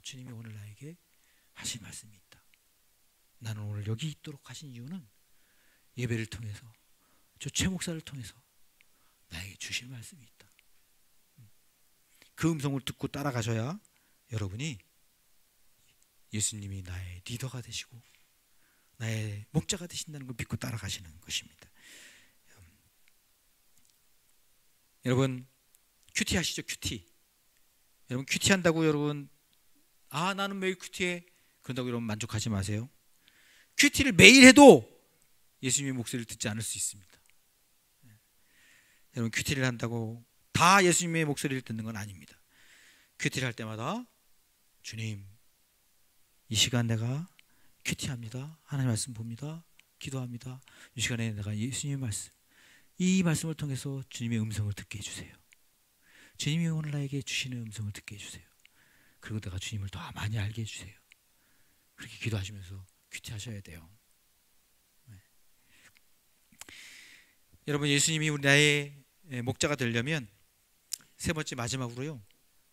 주님이 오늘 나에게 하신 말씀이 있다. 나는 오늘 여기 있도록 하신 이유는 예배를 통해서, 저 최 목사를 통해서 나에게 주실 말씀이 있다. 그 음성을 듣고 따라가셔야 여러분이 예수님이 나의 리더가 되시고 나의 목자가 되신다는 걸 믿고 따라가시는 것입니다. 여러분, 큐티 하시죠? 큐티. 여러분, 큐티 한다고 여러분 나는 매일 큐티해 그런다고 여러분 만족하지 마세요. 큐티를 매일 해도 예수님의 목소리를 듣지 않을 수 있습니다. 여러분, 큐티를 한다고 다 예수님의 목소리를 듣는 건 아닙니다. 큐티를 할 때마다 주님, 이 시간 내가 큐티합니다. 하나님 말씀 봅니다. 기도합니다. 이 시간에 내가 예수님의 말씀, 이 말씀을 통해서 주님의 음성을 듣게 해주세요. 주님이 오늘 나에게 주시는 음성을 듣게 해주세요. 그리고 내가 주님을 더 많이 알게 해주세요. 그렇게 기도하시면서 큐티하셔야 돼요. 네. 여러분, 예수님이 우리 나의 목자가 되려면 세 번째 마지막으로요,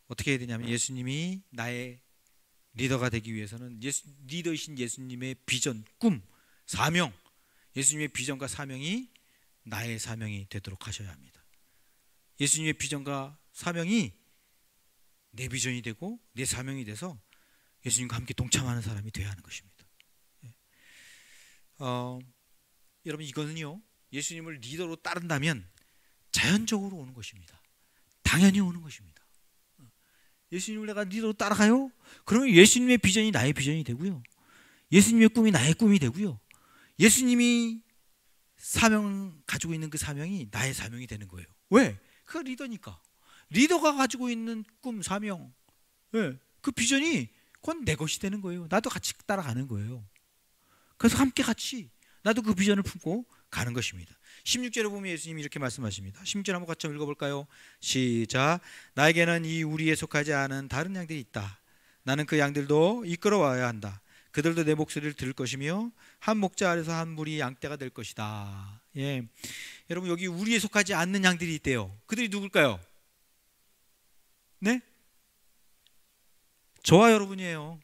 어떻게 해야 되냐면, 예수님이 나의 리더가 되기 위해서는 리더이신 예수님의 비전, 꿈, 사명, 예수님의 비전과 사명이 나의 사명이 되도록 하셔야 합니다. 예수님의 비전과 사명이 내 비전이 되고 내 사명이 돼서 예수님과 함께 동참하는 사람이 되어야 하는 것입니다. 여러분, 이거는요, 예수님을 리더로 따른다면 자연적으로 오는 것입니다. 당연히 오는 것입니다. 예수님을 내가 리더로 따라가요? 그러면 예수님의 비전이 나의 비전이 되고요, 예수님의 꿈이 나의 꿈이 되고요, 예수님이 가지고 있는 그 사명이 나의 사명이 되는 거예요. 왜? 그가 리더니까. 리더가 가지고 있는 꿈, 사명, 예, 그 비전이 그건 내 것이 되는 거예요. 나도 같이 따라가는 거예요. 그래서 함께 같이 나도 그 비전을 품고 가는 것입니다. 16절에 보면 예수님이 이렇게 말씀하십니다. 16절 한번 같이 읽어볼까요? 시작. 나에게는 이 우리에 속하지 않은 다른 양들이 있다. 나는 그 양들도 이끌어와야 한다. 그들도 내 목소리를 들을 것이며 한 목자 아래서 한 무리 양떼가 될 것이다. 예, 여러분 여기 우리에 속하지 않는 양들이 있대요. 그들이 누굴까요? 네? 저와 여러분이에요.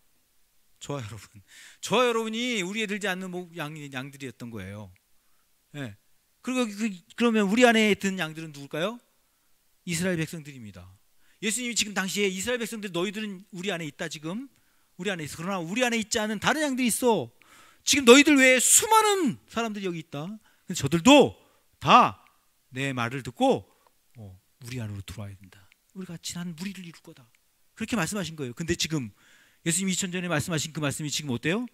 저와 여러분. 저와 여러분이 우리에 들지 않는 양들이었던 거예요. 예. 그리고 그러면 우리 안에 든 양들은 누굴까요? 이스라엘 백성들입니다. 예수님이 지금 당시에 이스라엘 백성들 너희들은 우리 안에 있다 지금 우리 안에 있어. 그러나 우리 안에 있지 않은 다른 양들이 있어. 지금 너희들 외에 수많은 사람들이 여기 있다. 그래서 저들도 다 내 말을 듣고 우리 안으로 들어와야 된다. 우리가 친한 무리를 이룰 거다. 그렇게 말씀하신 거예요. 근데 지금 예수님이 2000년 전에 말씀하신 그 말씀이 지금 어때요?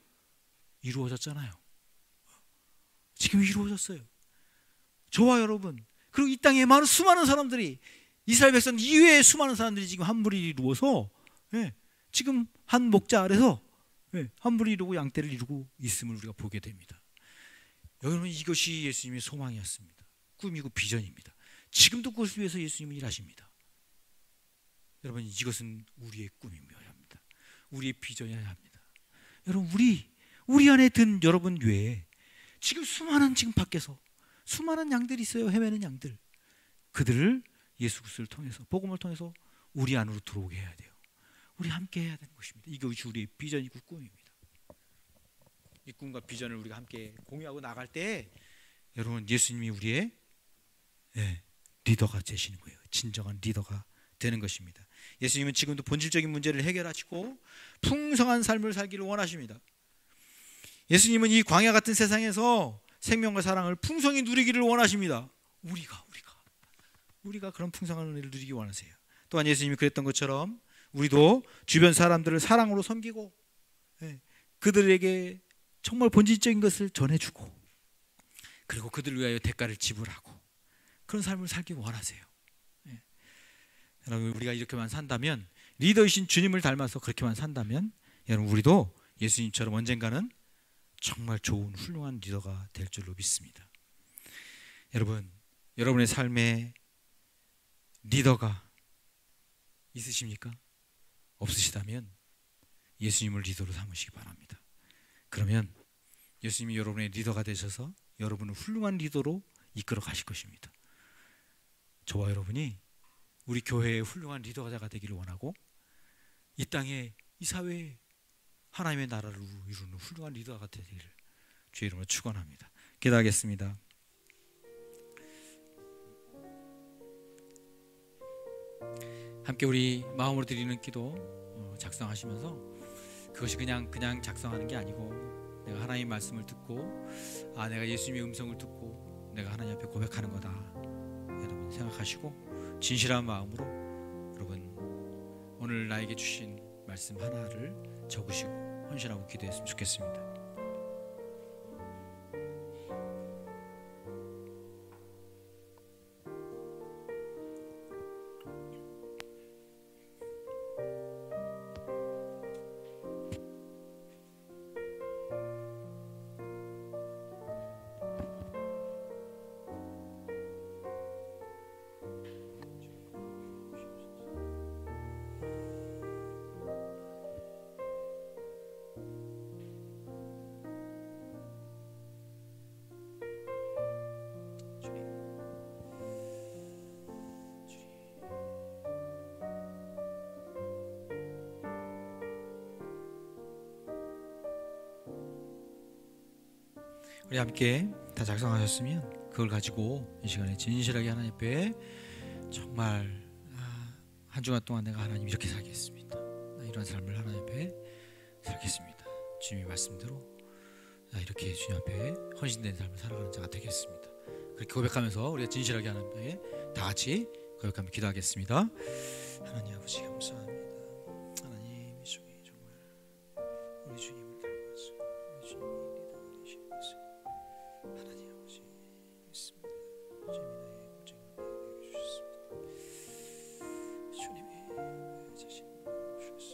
이루어졌잖아요. 지금 이루어졌어요. 저와 여러분 그리고 이 땅에 많은 수많은 사람들이 이스라엘 백성 이외의 수많은 사람들이 지금 한 무리를 이루어서 지금 한 목자 아래서 한 무리를 이루고 양떼를 이루고 있음을 우리가 보게 됩니다. 여러분 이것이 예수님의 소망이었습니다. 꿈이고 비전입니다. 지금도 그것을 위해서 예수님은 일하십니다. 여러분 이것은 우리의 꿈이어야 합니다. 우리의 비전이어야 합니다. 여러분 우리 안에 든 여러분 외에 지금 수많은 지금 밖에서 수많은 양들이 있어요. 헤매는 양들. 그들을 예수 그리스도를 통해서 복음을 통해서 우리 안으로 들어오게 해야 돼요. 우리 함께 해야 되는 것입니다. 이것이 우리의 비전이고 꿈입니다. 이 꿈과 비전을 우리가 함께 공유하고 나갈 때 여러분 예수님이 우리의 리더가 되시는 거예요. 진정한 리더가 되는 것입니다. 예수님은 지금도 본질적인 문제를 해결하시고 풍성한 삶을 살기를 원하십니다. 예수님은 이 광야 같은 세상에서 생명과 사랑을 풍성히 누리기를 원하십니다. 우리가 그런 풍성한 은혜를 누리기 원하세요. 또한 예수님이 그랬던 것처럼 우리도 주변 사람들을 사랑으로 섬기고 그들에게 정말 본질적인 것을 전해주고 그리고 그들을 위하여 대가를 지불하고 그런 삶을 살기 원하세요. 여러분 우리가 이렇게만 산다면 리더이신 주님을 닮아서 그렇게만 산다면 여러분 우리도 예수님처럼 언젠가는 정말 좋은 훌륭한 리더가 될 줄로 믿습니다. 여러분 여러분의 삶에 리더가 있으십니까? 없으시다면 예수님을 리더로 삼으시기 바랍니다. 그러면 예수님이 여러분의 리더가 되셔서 여러분을 훌륭한 리더로 이끌어 가실 것입니다. 저와 여러분이 우리 교회의 훌륭한 리더가 되기를 원하고 이 땅에 이 사회에 하나님의 나라를 이루는 훌륭한 리더가 되기를 주의 이름으로 축원합니다. 기도하겠습니다. 함께 우리 마음으로 드리는 기도 작성하시면서 그것이 그냥 작성하는 게 아니고 내가 하나님의 말씀을 듣고 내가 예수님의 음성을 듣고 내가 하나님 앞에 고백하는 거다 여러분 생각하시고 진실한 마음으로 여러분 오늘 나에게 주신 말씀 하나를 적으시고 헌신하고 기도했으면 좋겠습니다. 우리 함께 다 작성하셨으면 그걸 가지고 이 시간에 진실하게 하나님 앞에 정말 한 주간 동안 내가 하나님 이렇게 살겠습니다. 이런 삶을 하나님 앞에 살겠습니다. 주님의 말씀대로 이렇게 주님 앞에 헌신된 삶을 살아가는 자가 되겠습니다. 그렇게 고백하면서 우리가 진실하게 하나님 앞에 다 같이 고백하며 기도하겠습니다. 하나님 아버지 감사합니다. 하나님 이 중에 정말 우리 주님을 닮아서 우리 주님이 리더가 되시는 것을 하나님 아버지 믿습니다. 주님이 나의 고쟁을 내게 주셨습니다. 주님이 나의 자신을 주셨습니다.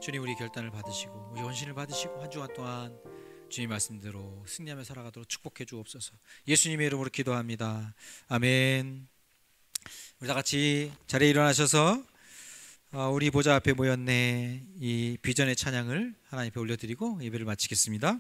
주님 우리 결단을 받으시고 우리 헌신을 받으시고 한 주간 동안 주님 말씀대로 승리하며 살아가도록 축복해 주옵소서. 예수님의 이름으로 기도합니다. 아멘. 우리 다 같이 자리에 일어나셔서 우리 보좌 앞에 모였네 이 비전의 찬양을 하나님 앞에 올려드리고 예배를 마치겠습니다.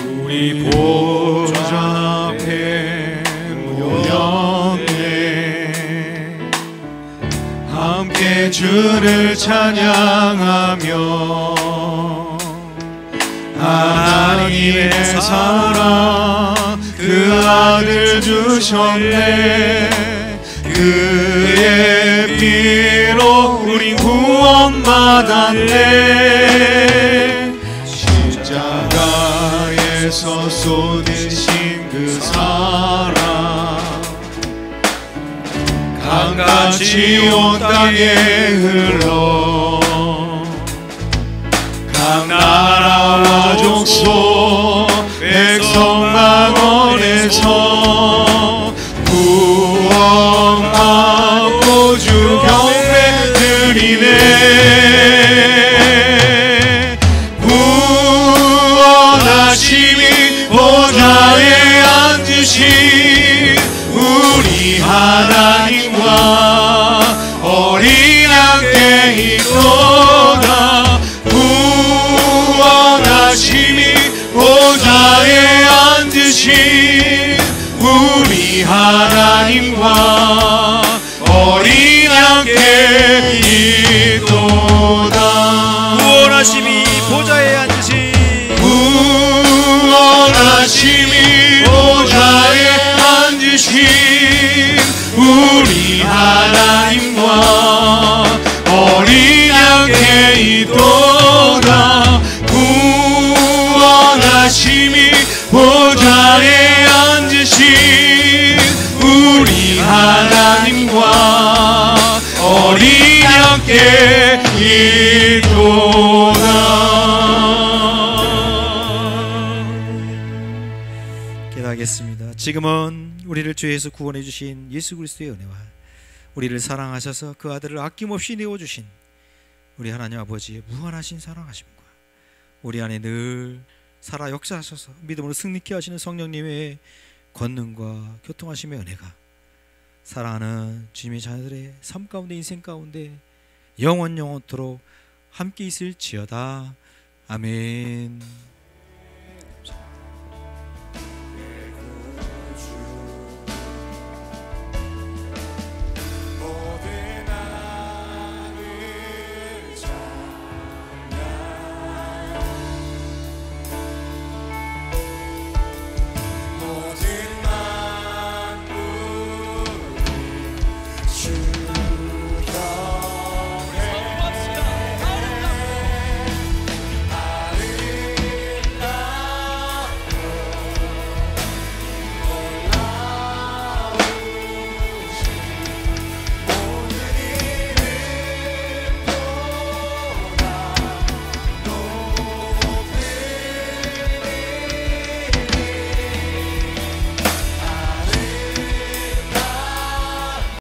우리 보좌 앞에 모였네 함께 주를 찬양하며 하나님의 사랑 그 아들 주셨네 그의 피로 우린 구원받았네 십자가에서 쏟으신 그 사랑 강같이 온 땅에 흘러 각 나라와 족속 백성 만원에서 구원받고 주 경배 드리네 구원하심이 보좌에 앉으신 우리 하나님과 어린 양께 있도다 구원하심이 보좌에 앉으신 우리 하나님과 어린 양께 있도다 구원하심이 보좌에 앉으신 구원하심이 보좌에 앉으신 우리 하나님과 어린 양께 있도다 구원하심이 보좌에 앉으신 우리 하나님과 어린 양께 있도다. 기도하겠습니다. 지금은 우리를 주 예수 구원해 주신 예수 그리스도의 은혜와 우리를 사랑하셔서 그 아들을 아낌없이 내어주신 우리 하나님 아버지의 무한하신 사랑하심과 우리 안에 늘 살아 역사하셔서 믿음으로 승리케 하시는 성령님의 권능과 교통하심의 은혜가 사랑하는 주님의 자녀들의 삶 가운데 인생 가운데 영원토록 함께 있을지어다. 아멘.